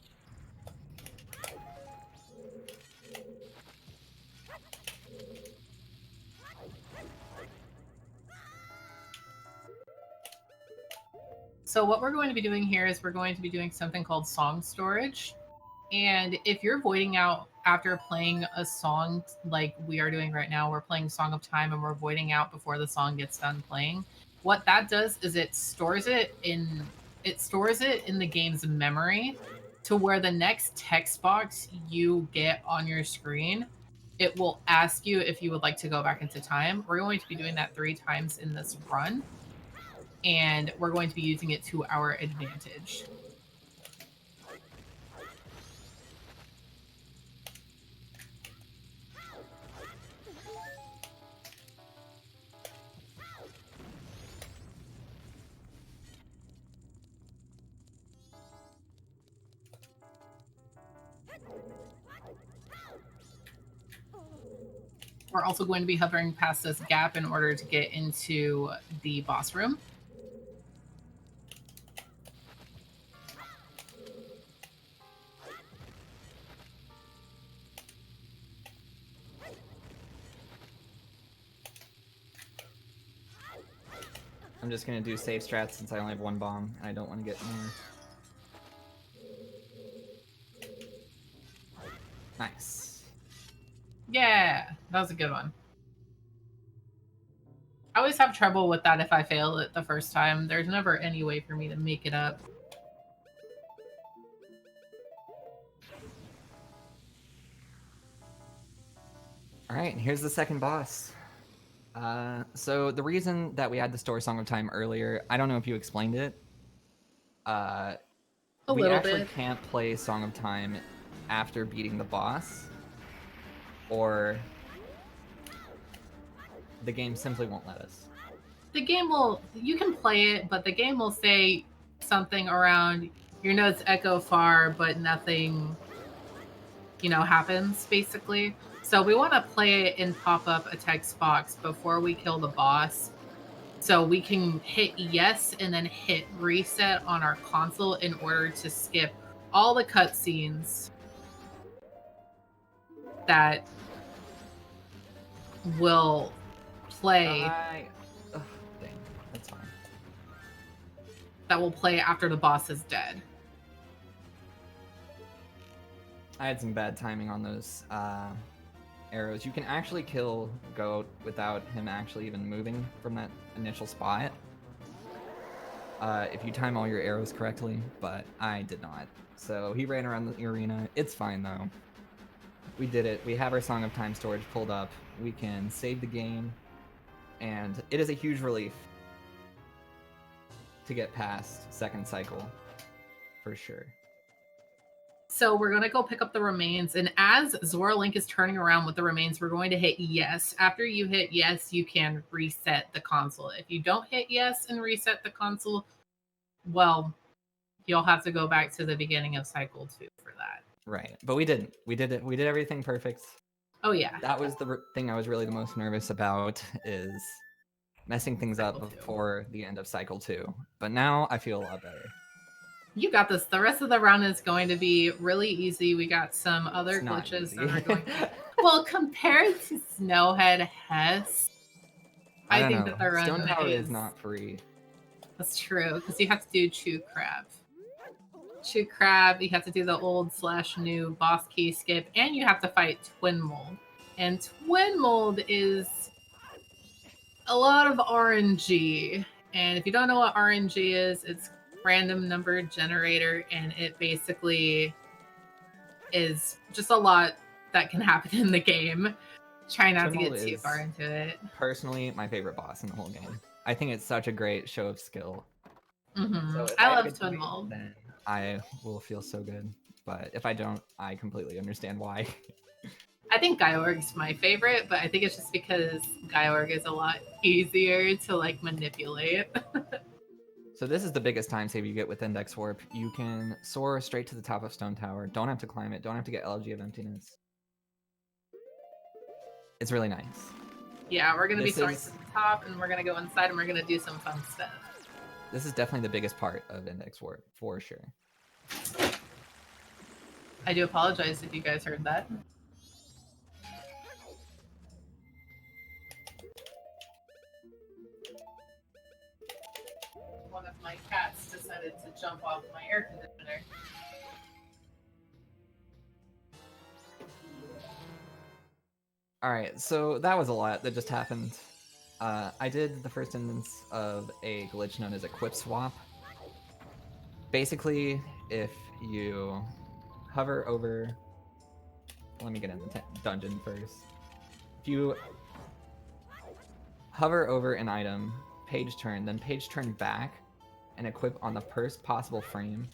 So what we're going to be doing here is we're going to be doing something called song storage. And if you're voiding out after playing a song like we are doing right now, we're playing Song of Time and we're voiding out before the song gets done playing. What that does is it stores it in the game's memory to where the next text box you get on your screen, it will ask you if you would like to go back into time. We're going to be doing that 3 times in this run, and we're going to be using it to our advantage. We're also going to be hovering past this gap in order to get into the boss room. I'm just gonna do safe strats since I only have 1 bomb and I don't want to get more. Nice. Yeah, that was a good one. I always have trouble with that if I fail it the first time. There's never any way for me to make it up. Alright, here's the second boss. So the reason that we had to store Song of Time earlier, I don't know if you explained it. We actually can't play Song of Time after beating the boss, or the game simply won't let us. The game will, you can play it, but the game will say something around your notes echo far, but nothing, happens, basically. So we want to play it and pop up a text box before we kill the boss. So we can hit yes and then hit reset on our console in order to skip all the cutscenes that will play. Dang, that's fine. That will play after the boss is dead. I had some bad timing on those arrows. You can actually kill Goat without him actually even moving from that initial spot. If you time all your arrows correctly, but I did not. So he ran around the arena. It's fine though. We did it. We have our Song of Time storage pulled up. We can save the game, and it is a huge relief to get past second cycle, for sure. So we're going to go pick up the remains, and as Zora Link is turning around with the remains, we're going to hit yes. After you hit yes, you can reset the console. If you don't hit yes and reset the console, well, you'll have to go back to the beginning of cycle 2 for that. Right, but we didn't. We did it. We did everything perfect. Oh yeah. That was the thing I was really the most nervous about, is messing things up before the end of cycle 2. But now I feel a lot better. You got this. The rest of the run is going to be really easy. We got some other glitches that are going. Well, compared to Snowhead Hess, I think that the run Stone Power is not free. That's true, because you have to do Chew Crab. Chew Crab, you have to do the old / new boss key skip, and you have to fight Twin Mold. And Twin Mold is a lot of RNG. And if you don't know what RNG is, it's random number generator, and it basically is just a lot that can happen in the game. Try not to get too far into it. Personally, my favorite boss in the whole game. I think it's such a great show of skill. Mm-hmm. So I love Twin Mold. Then I will feel so good. But if I don't, I completely understand why. I think Gyorg's my favorite, but I think it's just because Gyorg is a lot easier to like manipulate. So this is the biggest time save you get with Index Warp. You can soar straight to the top of Stone Tower. Don't have to climb it. Don't have to get Elegy of Emptiness. It's really nice. Yeah, we're going to be soaring to the top, and we're going to go inside, and we're going to do some fun stuff. This is definitely the biggest part of Index Warp, for sure. I do apologize if you guys heard that. One of my cats decided to jump off my air conditioner. Alright, so that was a lot that just happened. I did the first instance of a glitch known as Equip Swap. Basically, if you hover over... Let me get in the dungeon first. If you hover over an item, page turn, then page turn back, and equip on the first possible frame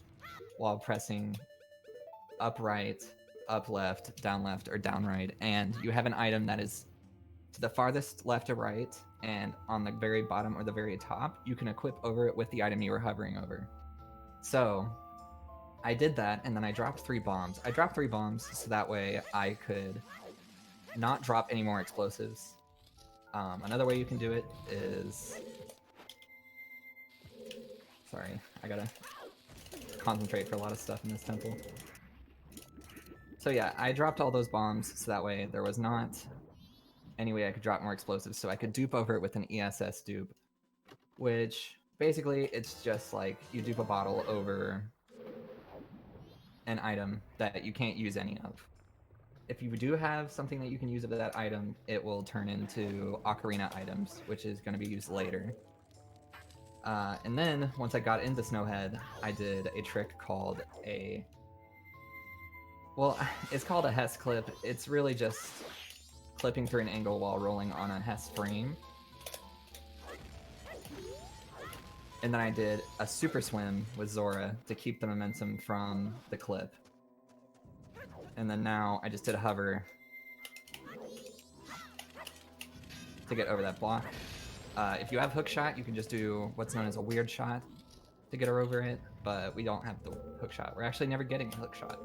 while pressing up right, up left, or down right, and you have an item that is to the farthest left or right, and on the very bottom or the very top, you can equip over it with the item you were hovering over. So I did that, and then I dropped 3 bombs. I dropped 3 bombs so that way I could not drop any more explosives. Another way you can do it is... Sorry, I gotta concentrate for a lot of stuff in this temple. So yeah, I dropped all those bombs so that way there was not any way I could drop more explosives, so I could dupe over it with an ESS dupe, which basically it's just like you dupe a bottle over an item that you can't use any of. If you do have something that you can use of that item, it will turn into Ocarina items, which is going to be used later. And then, once I got into Snowhead, I did a trick called a... Well, it's called a Hess clip. It's really just clipping through an angle while rolling on a Hess frame. And then I did a super swim with Zora to keep the momentum from the clip. And then now I just did a hover to get over that block. If you have hook shot, you can just do what's known as a weird shot to get her over it, but we don't have the hook shot. We're actually never getting a hook shot.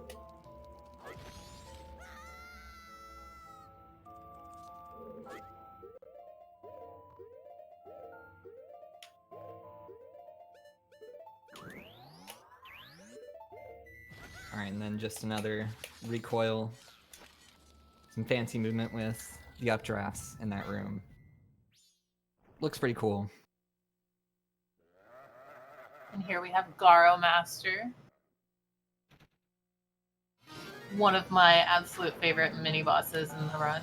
Alright, and then just another recoil. Some fancy movement with the updrafts in that room. Looks pretty cool. And here we have Garo Master. One of my absolute favorite mini bosses in the run.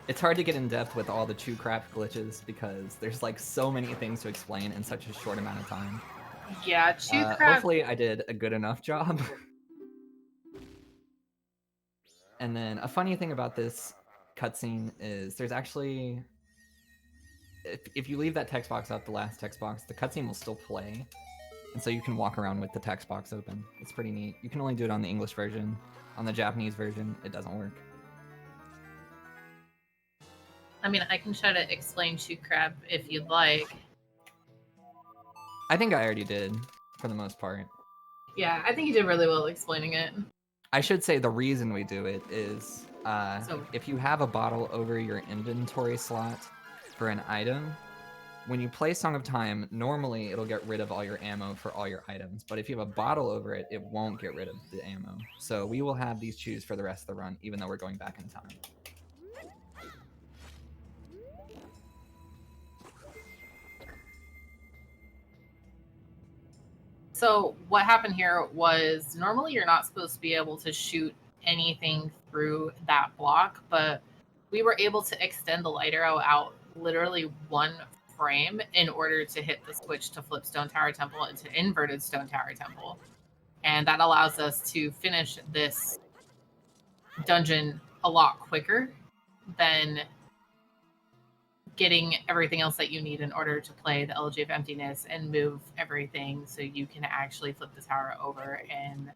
It's hard to get in depth with all the chew crap glitches because there's like so many things to explain in such a short amount of time. Yeah, chew crap. Hopefully I did a good enough job. And then a funny thing about this cutscene is there's actually... If you leave that text box up, the last text box, the cutscene will still play. And so you can walk around with the text box open. It's pretty neat. You can only do it on the English version. On the Japanese version, it doesn't work. I mean, I can try to explain chew crab if you'd like. I think I already did, for the most part. Yeah, I think you did really well explaining it. I should say the reason we do it is if you have a bottle over your inventory slot for an item, when you play Song of Time, normally it'll get rid of all your ammo for all your items, but if you have a bottle over it, it won't get rid of the ammo. So we will have these chews for the rest of the run, even though we're going back in time. So what happened here was normally you're not supposed to be able to shoot anything through that block, but we were able to extend the light arrow out literally 1 frame in order to hit the switch to flip Stone Tower Temple into inverted Stone Tower Temple. And that allows us to finish this dungeon a lot quicker than getting everything else that you need in order to play the Elegy of Emptiness and move everything so you can actually flip the tower over in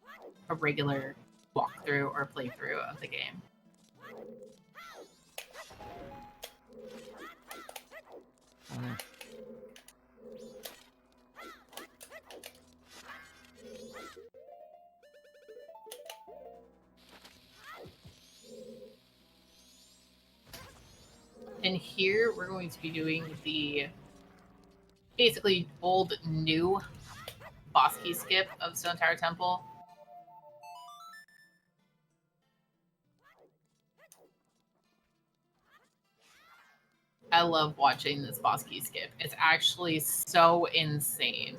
a regular walkthrough or playthrough of the game. And here we're going to be doing the basically old new boss key skip of Stone Tower Temple. I love watching this boss key skip. It's actually so insane.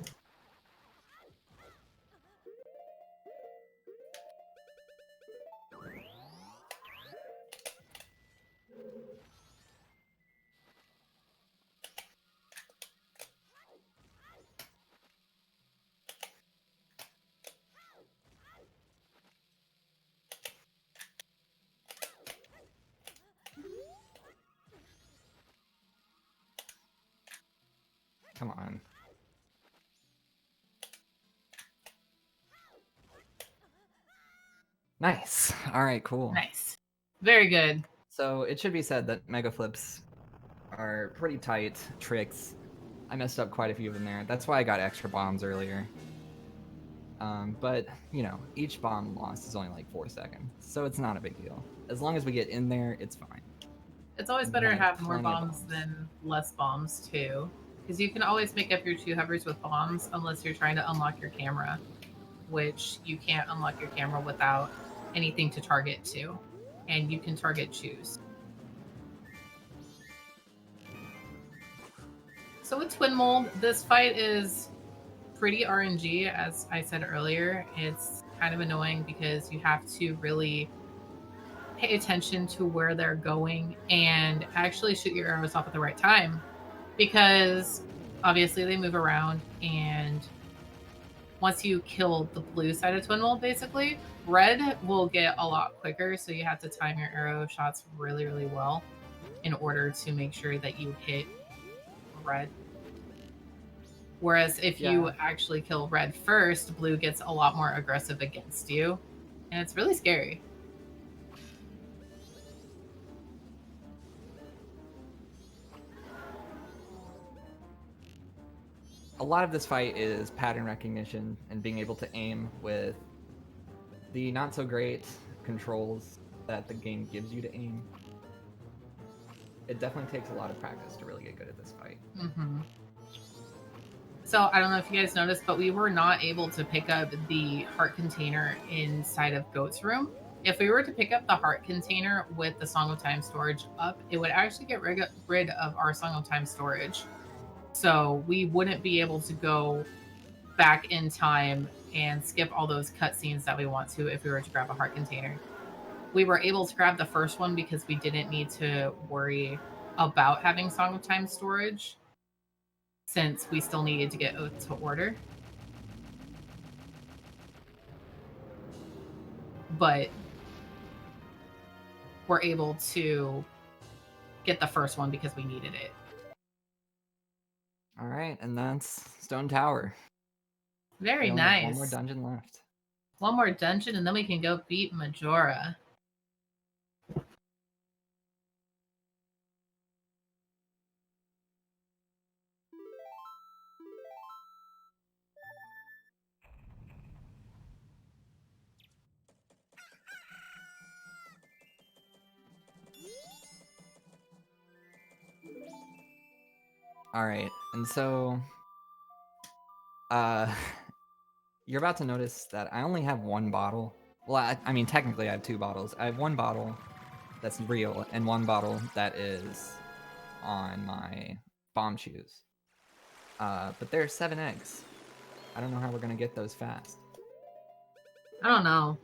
Come on. Nice. All right, cool. Nice. Very good. So it should be said that mega flips are pretty tight tricks. I messed up quite a few of them there. That's why I got extra bombs earlier. But, you know, each bomb lost is only like 4 seconds, so it's not a big deal. As long as we get in there, it's fine. It's always better to have more bombs than less bombs, too. Because you can always make up your 2 hovers with bombs unless you're trying to unlock your camera, which you can't unlock your camera without anything to target to. And you can target choose. So with Twin Mold, this fight is pretty RNG, as I said earlier. It's kind of annoying because you have to really pay attention to where they're going and actually shoot your arrows off at the right time, because obviously they move around, and once you kill the blue side of Twin Mold, basically, red will get a lot quicker, so you have to time your arrow shots really, really well in order to make sure that you hit red. Whereas if you actually kill red first, blue gets a lot more aggressive against you, and it's really scary. A lot of this fight is pattern recognition and being able to aim with the not so great controls that the game gives you to aim. It definitely takes a lot of practice to really get good at this fight. Mm-hmm. So I don't know if you guys noticed, but we were not able to pick up the heart container inside of Goat's room. If we were to pick up the heart container with the Song of Time storage up, it would actually get rid of our Song of Time storage. So we wouldn't be able to go back in time and skip all those cutscenes that we want to if we were to grab a heart container. We were able to grab the first one because we didn't need to worry about having Song of Time storage, since we still needed to get Oath to Order. But we're able to get the first one because we needed it. All right, and that's Stone Tower. Very nice. One more dungeon left. One more dungeon, and then we can go beat Majora. All right, and so you're about to notice that I only have 1 bottle. Well, I mean, technically I have 2 bottles. I have 1 bottle that's real and 1 bottle that is on my bomb shoes. But there are 7 eggs. I don't know how we're gonna get those fast. I don't know.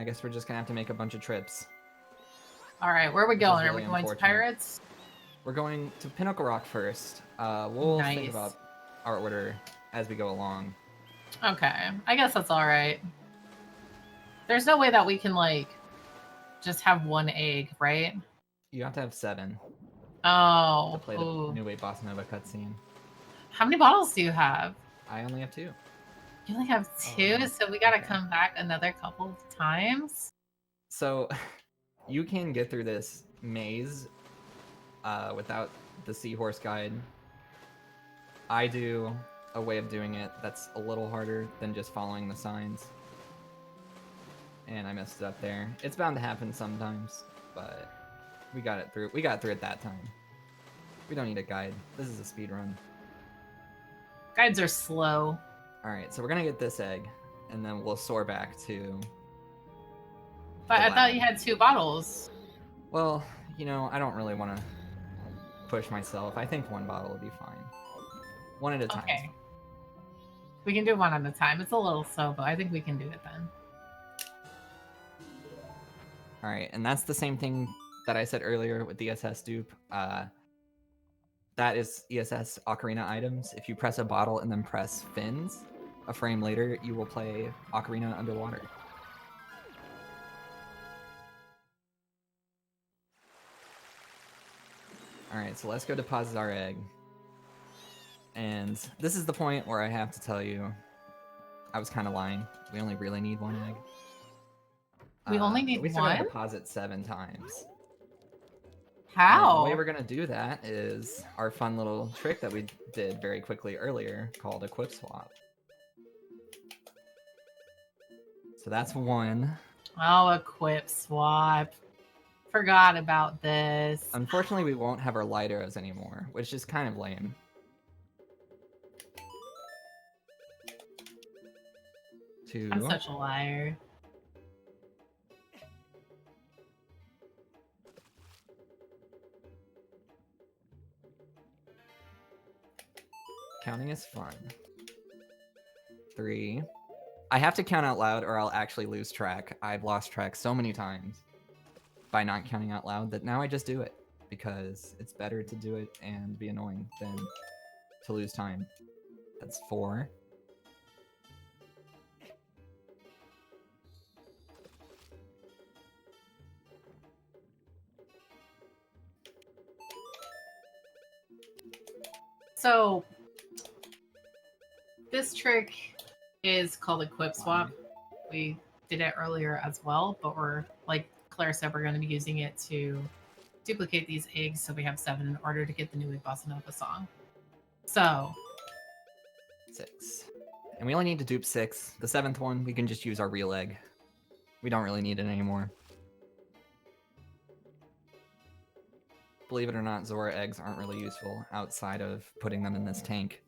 I guess we're just gonna have to make a bunch of trips. All right, where are we going? Really, are we going to Pirates? We're going to Pinnacle Rock first. We'll think about our order as we go along. Okay, I guess that's all right. There's no way that we can, like, just have 1 egg, right? You have to have 7. Oh, play the ooh. New Wave Bossa Nova cutscene. How many bottles do you have? I only have 2. You only have 2, so we gotta okay. come back another couple of times. So, you can get through this maze without the Seahorse Guide. I do a way of doing it that's a little harder than just following the signs. And I messed it up there. It's bound to happen sometimes, but we got it through. We got through it that time. We don't need a guide. This is a speed run. Guides are slow. Alright, so we're gonna get this egg, and then we'll soar back to... But I thought you had 2 bottles. Well, you know, I don't really want to push myself. I think 1 bottle would be fine. 1 at a time. Okay. We can do 1 at a time. It's a little slow, but I think we can do it then. Alright, and that's the same thing that I said earlier with the ESS dupe. That is ESS Ocarina items. If you press a bottle and then press fins, a frame later, you will play Ocarina underwater. Alright, so let's go deposit our egg. And this is the point where I have to tell you, I was kind of lying. We only really need 1 egg. We only need we still gotta 1? deposit 7 times. How? And the way we're gonna do that is our fun little trick that we did very quickly earlier called a Quip Swap. So that's 1. Oh, a Quip Swap. Forgot about this. Unfortunately, we won't have our light arrows anymore, which is kind of lame. Two. I'm such a liar. Counting is fun. 3. I have to count out loud or I'll actually lose track. I've lost track so many times by not counting out loud that now I just do it because it's better to do it and be annoying than to lose time. That's 4. So, this trick is called a Quip Swap. We did it earlier as well, but we're, like Claire said, we're going to be using it to duplicate these eggs so we have 7 in order to get the New Wave Bossa Nova song. So... 6. And we only need to dupe 6. The 7th one, we can just use our real egg. We don't really need it anymore. Believe it or not, Zora eggs aren't really useful outside of putting them in this tank.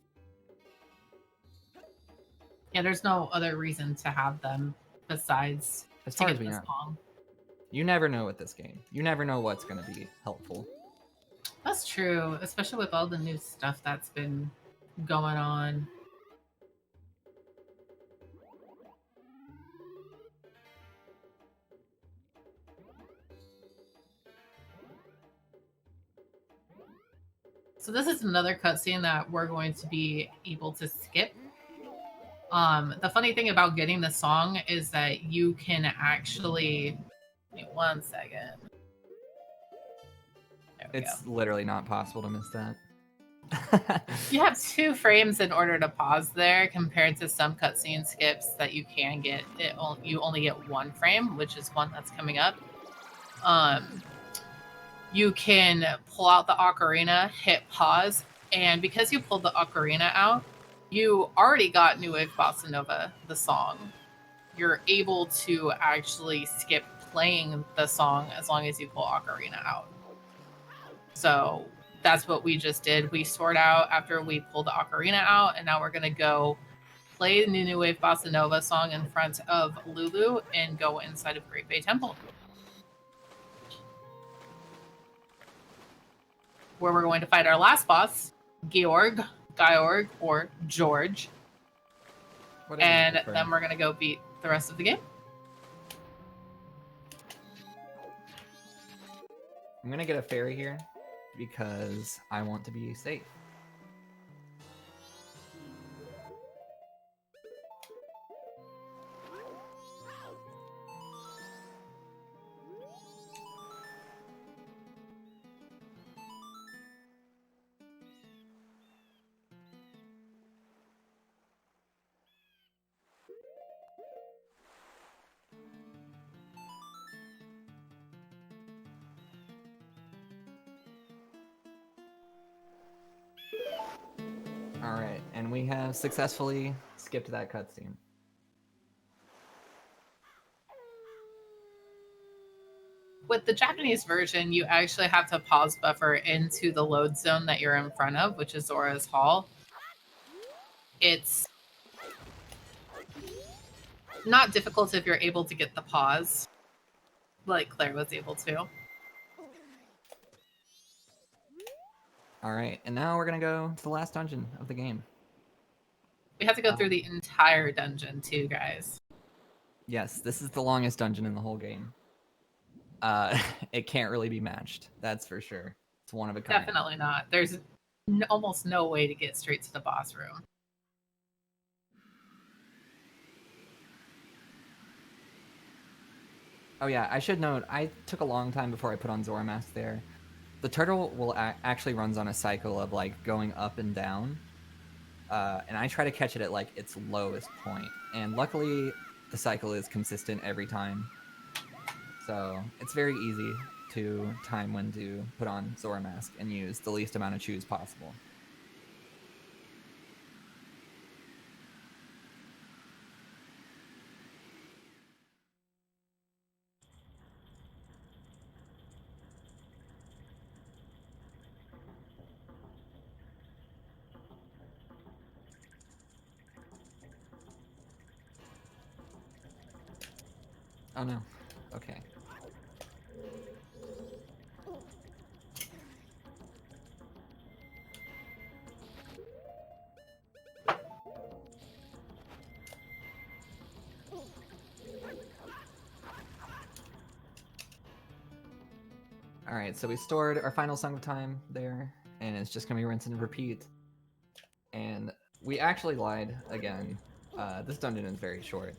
Yeah, there's no other reason to have them besides as to far get as we the know. song. You never know with this game. You never know what's going to be helpful. That's true, especially with all the new stuff that's been going on. So this is another cutscene that we're going to be able to skip. The funny thing about getting the song is that you can actually... Wait 1 second. It's literally not possible to miss that. You have 2 frames in order to pause there compared to some cutscene skips that you can get. You only get 1 frame, which is one that's coming up. You can pull out the ocarina, hit pause, and because you pulled the ocarina out, you already got New Wave Bossa Nova, the song. You're able to actually skip playing the song as long as you pull ocarina out. So that's what we just did. We soared out after we pulled the ocarina out, and now we're going to go play the New Wave Bossa Nova song in front of Lulu and go inside of Great Bay Temple, where we're going to fight our last boss, Georg, or George. And then we're going to go beat the rest of the game. I'm going to get a fairy here because I want to be safe. All right, and we have successfully skipped that cutscene. With the Japanese version, you actually have to pause buffer into the load zone that you're in front of, which is Zora's Hall. It's not difficult if you're able to get the pause, like Claire was able to. All right, and now we're gonna go to the last dungeon of the game. We have to go through the entire dungeon too, guys. Yes, this is the longest dungeon in the whole game. It can't really be matched, that's for sure. It's one of a kind. Definitely not. There's almost no way to get straight to the boss room. Oh yeah, I should note, I took a long time before I put on Zora Mask there. The turtle will actually runs on a cycle of like going up and down. And I try to catch it at like its lowest point. And luckily, the cycle is consistent every time. So it's very easy to time when to put on Zora Mask and use the least amount of chews possible. Oh no. Okay. Alright, so we stored our final song of time there, and it's just gonna be rinse and repeat. And we actually lied again. This dungeon is very short.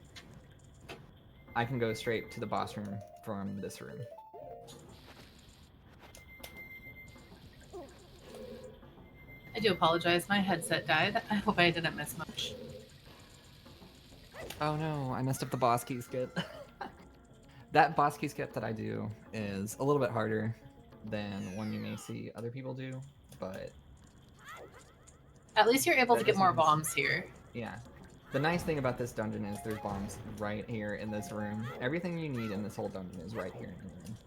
I can go straight to the boss room from this room. I do apologize. My headset died. I hope I didn't miss much. Oh no, I messed up the boss key skip. That boss key skip that I do is a little bit harder than one you may see other people do, but At least you're able to that get just more means- bombs here. Yeah. The nice thing about this dungeon is there's bombs right here in this room. Everything you need in this whole dungeon is right here in the room.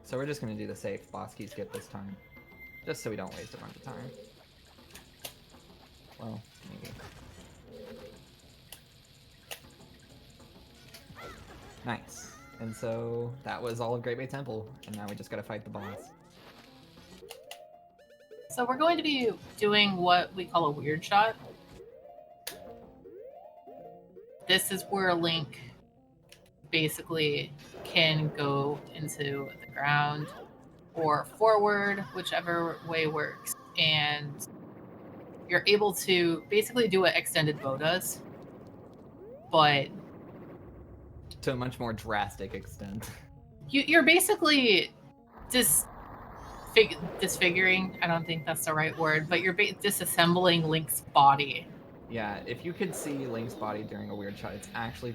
So we're just gonna do the safe boss key skip this time. Just so we don't waste a bunch of time. Well, maybe. Nice. And so that was all of Great Bay Temple, and now we just gotta fight the boss. So we're going to be doing what we call a weird shot. This is where Link basically can go into the ground or forward, whichever way works. And you're able to basically do what Extended Bow does, but to a much more drastic extent. You're basically disfiguring. I don't think that's the right word, but you're disassembling Link's body. Yeah, if you could see Link's body during a weird shot, it's actually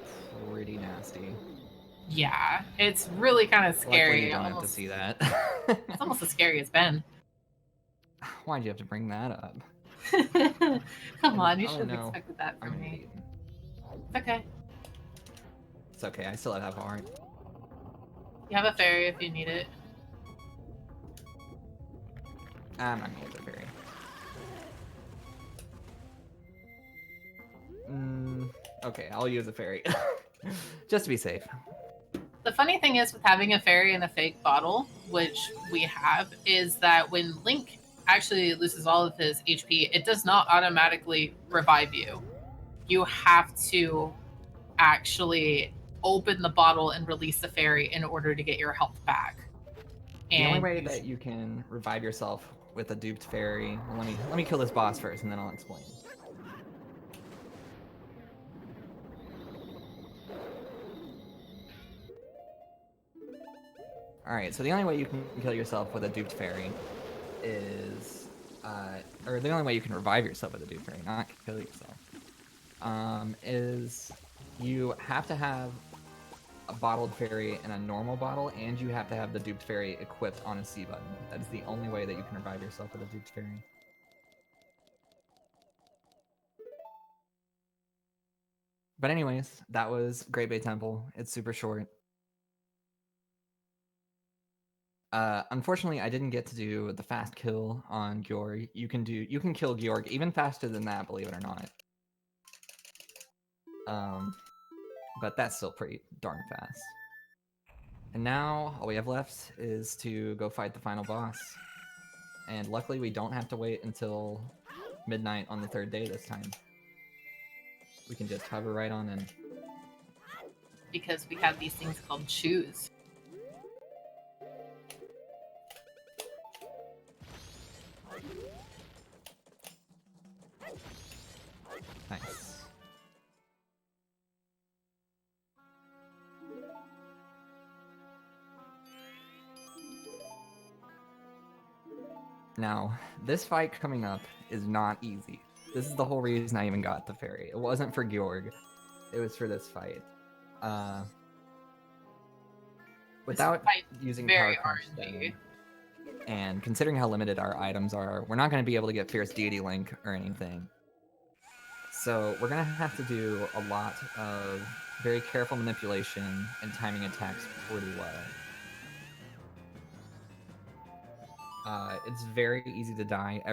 pretty nasty. Yeah, it's really kind of scary. Luckily, you don't have to see that. It's almost as scary as Ben. Why'd you have to bring that up? Come on, you should have expected that from me. Beaten. It's okay. It's okay, I still have heart. You have a fairy if you need it. I'm not gonna use a fairy. Okay, I'll use a fairy. Just to be safe. The funny thing is with having a fairy in a fake bottle, which we have, is that when Link actually loses all of his HP, it does not automatically revive you. You have to actually open the bottle and release the fairy in order to get your health back. The only way that you can revive yourself with a duped fairy... Well, let me kill this boss first, and then I'll explain. Alright, so the only way you can kill yourself with a duped fairy is... or the only way you can revive yourself with a duped fairy, not kill yourself, is you have to have a bottled fairy and a normal bottle, and you have to have the duped fairy equipped on a C button. That is the only way that you can revive yourself with a duped fairy. But anyways, that was Great Bay Temple. It's super short. Unfortunately, I didn't get to do the fast kill on Georg. You can kill Georg even faster than that, believe it or not. But that's still pretty darn fast. And now all we have left is to go fight the final boss. And luckily, we don't have to wait until midnight on the third day this time. We can just hover right on in. Because we have these things called shoes. Nice. Now, this fight coming up is not easy. This is the whole reason I even got the fairy. It wasn't for Georg. It was for this fight. Without using Power Crunch then, and considering how limited our items are, we're not going to be able to get Fierce Deity Link or anything. So we're going to have to do a lot of very careful manipulation and timing attacks pretty well. It's very easy to die.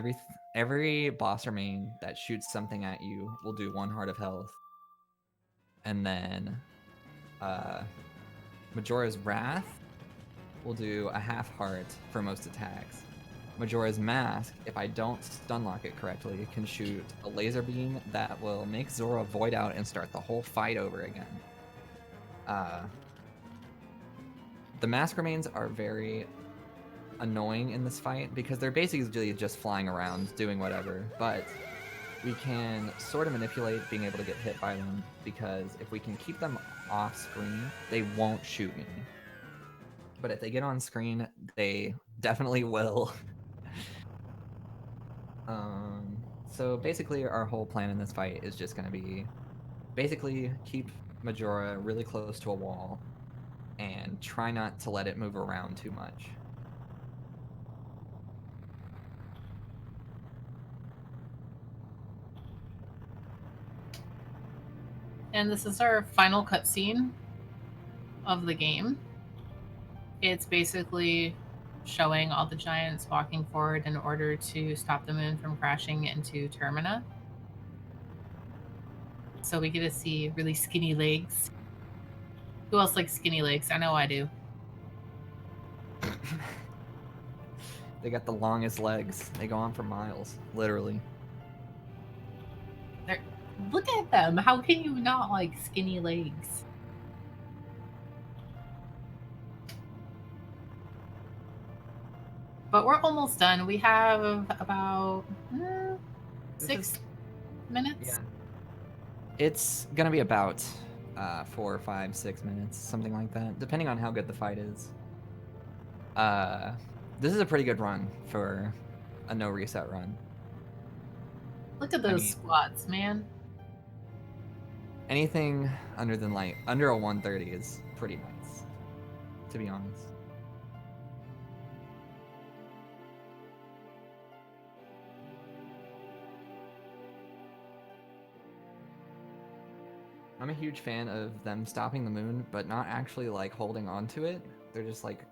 Every boss or main that shoots something at you will do 1 heart of health. And then Majora's Wrath will do a half heart for most attacks. Majora's Mask, if I don't stunlock it correctly, can shoot a laser beam that will make Zora void out and start the whole fight over again. The Mask remains are very annoying in this fight because they're basically just flying around doing whatever, but we can sort of manipulate being able to get hit by them, because if we can keep them off screen, they won't shoot me. But if they get on screen, they definitely will. So basically our whole plan in this fight is just going to be basically keep Majora really close to a wall and try not to let it move around too much. And this is our final cutscene of the game. It's basically showing all the giants walking forward in order to stop the moon from crashing into Termina. So we get to see really skinny legs. Who else likes skinny legs? I know I do. They got the longest legs. They go on for miles, literally. Look at them. How can you not like skinny legs? But we're almost done. We have about 6 minutes. Yeah. It's going to be about 4, 5, 6 minutes, something like that, depending on how good the fight is. This is a pretty good run for a no reset run. Look at those squats, man. Anything under a 130 is pretty nice, to be honest. I'm a huge fan of them stopping the moon, but not actually like holding on to it. They're just like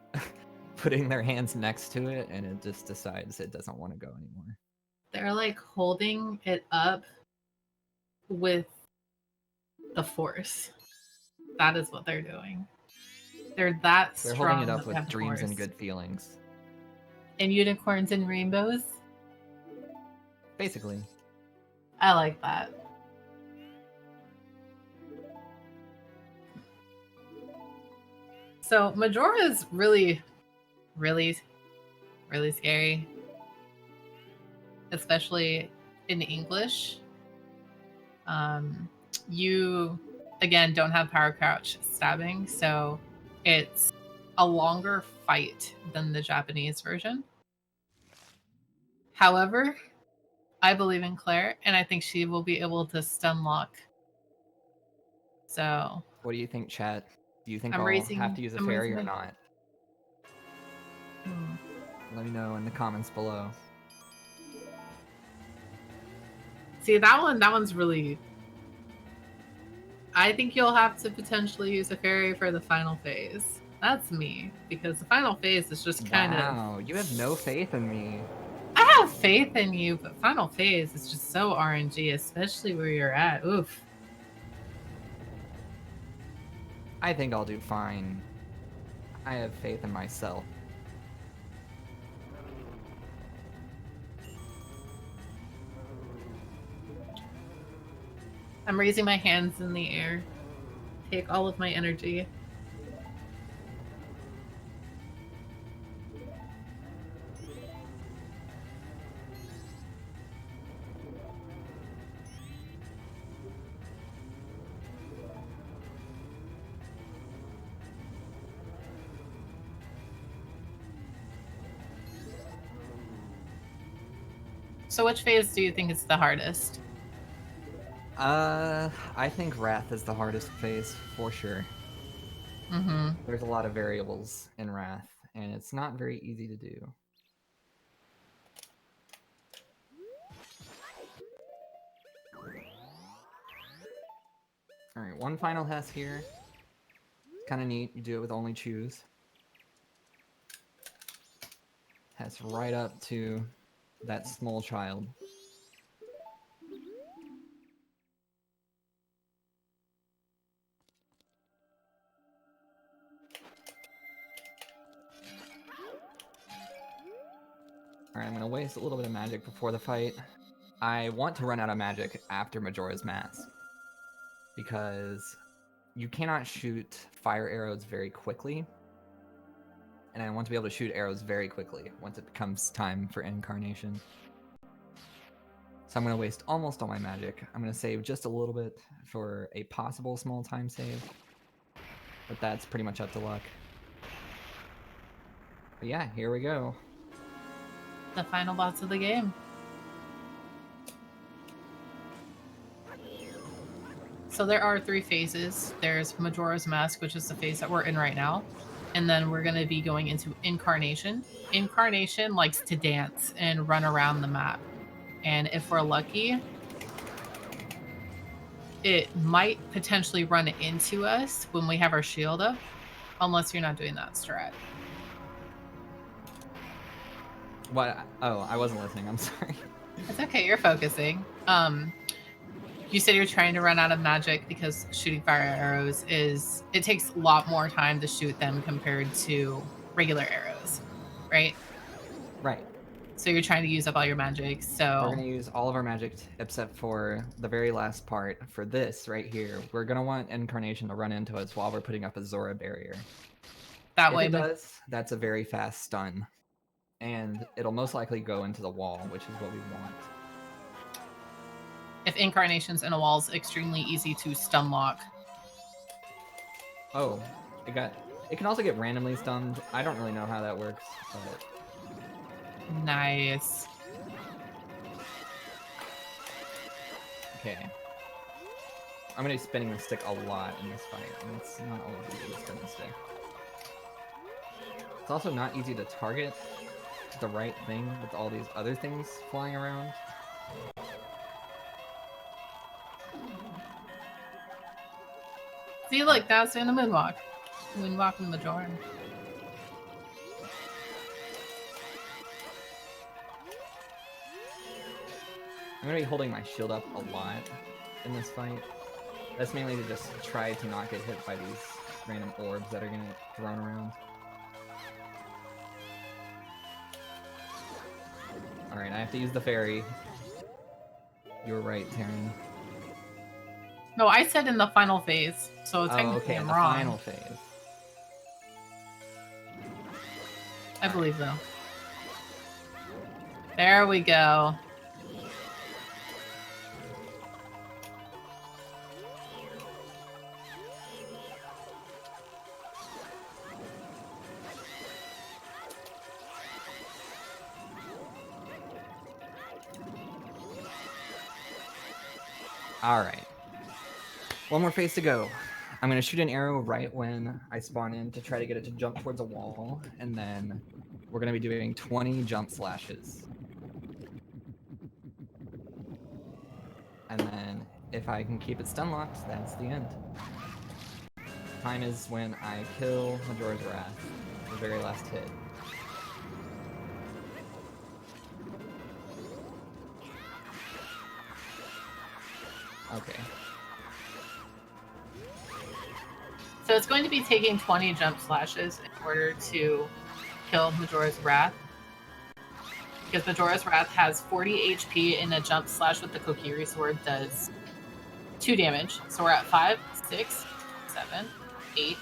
putting their hands next to it, and it just decides it doesn't want to go anymore. They're like holding it up with the force. That is what they're doing. They're strong. They're holding it up with dreams and good feelings. And unicorns and rainbows? Basically. I like that. So Majora is really, really, really scary. Especially in English. You, again, don't have power crouch stabbing, so it's a longer fight than the Japanese version. However, I believe in Claire, and I think she will be able to stun lock. So What do you think, chat? Do you think I'm I'll have raising. to use a I'm fairy raising or my. not? Hmm. Let me know in the comments below. See, that one. That one's really. I think you'll have to potentially use a fairy for the final phase. That's me, because the final phase is just kind of. Wow, you have no faith in me. I have faith in you, but final phase is just so RNG, especially where you're at. Oof. I think I'll do fine. I have faith in myself. I'm raising my hands in the air. Take all of my energy. So which phase do you think is the hardest? I think Wrath is the hardest phase for sure. Mm-hmm. There's a lot of variables in Wrath, and it's not very easy to do. Alright, one final test here. Kind of neat. You do it with only choose. Test right up to that small child. Alright, I'm going to waste a little bit of magic before the fight. I want to run out of magic after Majora's Mask, because you cannot shoot fire arrows very quickly, and I want to be able to shoot arrows very quickly once it becomes time for Incarnation. So I'm going to waste almost all my magic. I'm going to save just a little bit for a possible small time save, but that's pretty much up to luck. But yeah, here we go. The final boss of the game. So there are 3 phases. There's Majora's Mask, which is the phase that we're in right now. And then we're going to be going into Incarnation. Incarnation likes to dance and run around the map. And if we're lucky, it might potentially run into us when we have our shield up, unless you're not doing that strat. What? Oh, I wasn't listening. I'm sorry. It's okay, you're focusing. You said you're trying to run out of magic because shooting fire arrows it takes a lot more time to shoot them compared to regular arrows, right? Right. So you're trying to use up all your magic. So we're going to use all of our magic except for the very last part. For this right here, we're going to want Incarnation to run into us while we're putting up a Zora barrier. that If way, it does, that's a very fast stun, and it'll most likely go into the wall, which is what we want. if Incarnation's in a wall, it's extremely easy to stun lock. Oh, it can also get randomly stunned. I don't really know how that works, but Nice. okay. I'm going to be spinning the stick a lot in this fight, and it's not always easy to spin the stick. It's also not easy to target the right thing with all these other things flying around. See, look, that's doing the moonwalk. Moonwalk in Majora. I'm going to be holding my shield up a lot in this fight. That's mainly to just try to not get hit by these random orbs that are going to get thrown around. Alright, I have to use the fairy. You were right, Taryn. No, I said in the final phase, so technically okay, I'm the wrong. final phase. I believe though. There we go. All right. One more phase to go. I'm going to shoot an arrow right when I spawn in to try to get it to jump towards a wall, and then we're going to be doing 20 jump slashes. And then if I can keep it stun locked, that's the end. Time is when I kill Majora's Wrath, the very last hit. Okay. So it's going to be taking 20 jump slashes in order to kill Majora's Wrath. Because Majora's Wrath has 40 HP, and a jump slash with the Kokiri sword does 2 damage. So we're at 5, 6, 7, 8.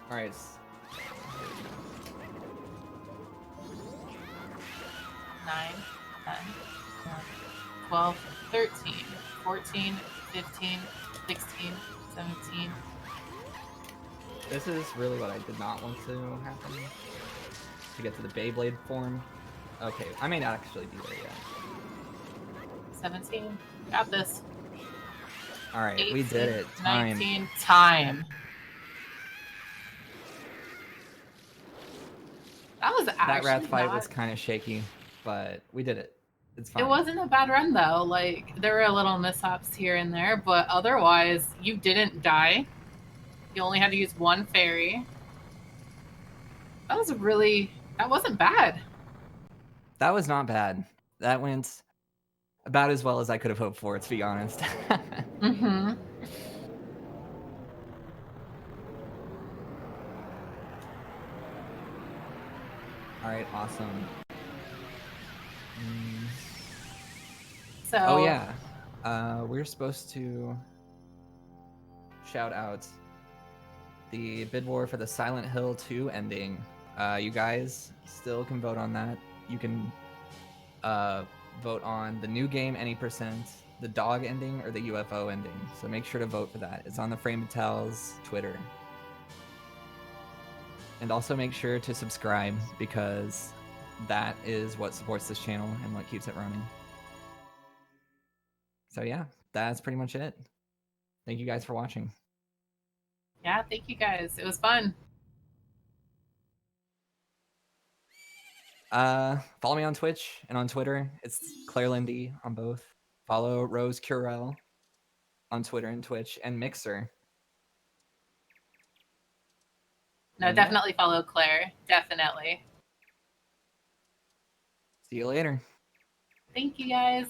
All right. 9, 10, 11, 12, 13, 14, 15, 16, 17. This is really what I did not want to happen. To get to the Beyblade form. Okay, I may not actually be there yet. 17. Got this. All right, 18, we did it. Time. 19. Time. That was actually that Wrath fight was kind of shaky, but we did it. It's fine. It wasn't a bad run though. Like there were little mishaps here and there, but otherwise you didn't die. You only had to use one fairy. That wasn't bad. That was not bad. That went about as well as I could have hoped for, to be honest. Mm-hmm. All right, awesome. So. Oh yeah, we're supposed to shout out the bid war for the Silent Hill 2 ending. You guys still can vote on that. You can vote on the new game any %, the dog ending, or the UFO ending. So make sure to vote for that. It's on the Frame Tell's Twitter. And also make sure to subscribe, because that is what supports this channel and what keeps it running. So yeah, that's pretty much it. Thank you guys for watching. Yeah, thank you guys. It was fun. Follow me on Twitch and on Twitter. It's clairelynnD on both. Follow Rose Curel on Twitter and Twitch, and Mixer. No, definitely follow Claire. Definitely. See you later. Thank you guys.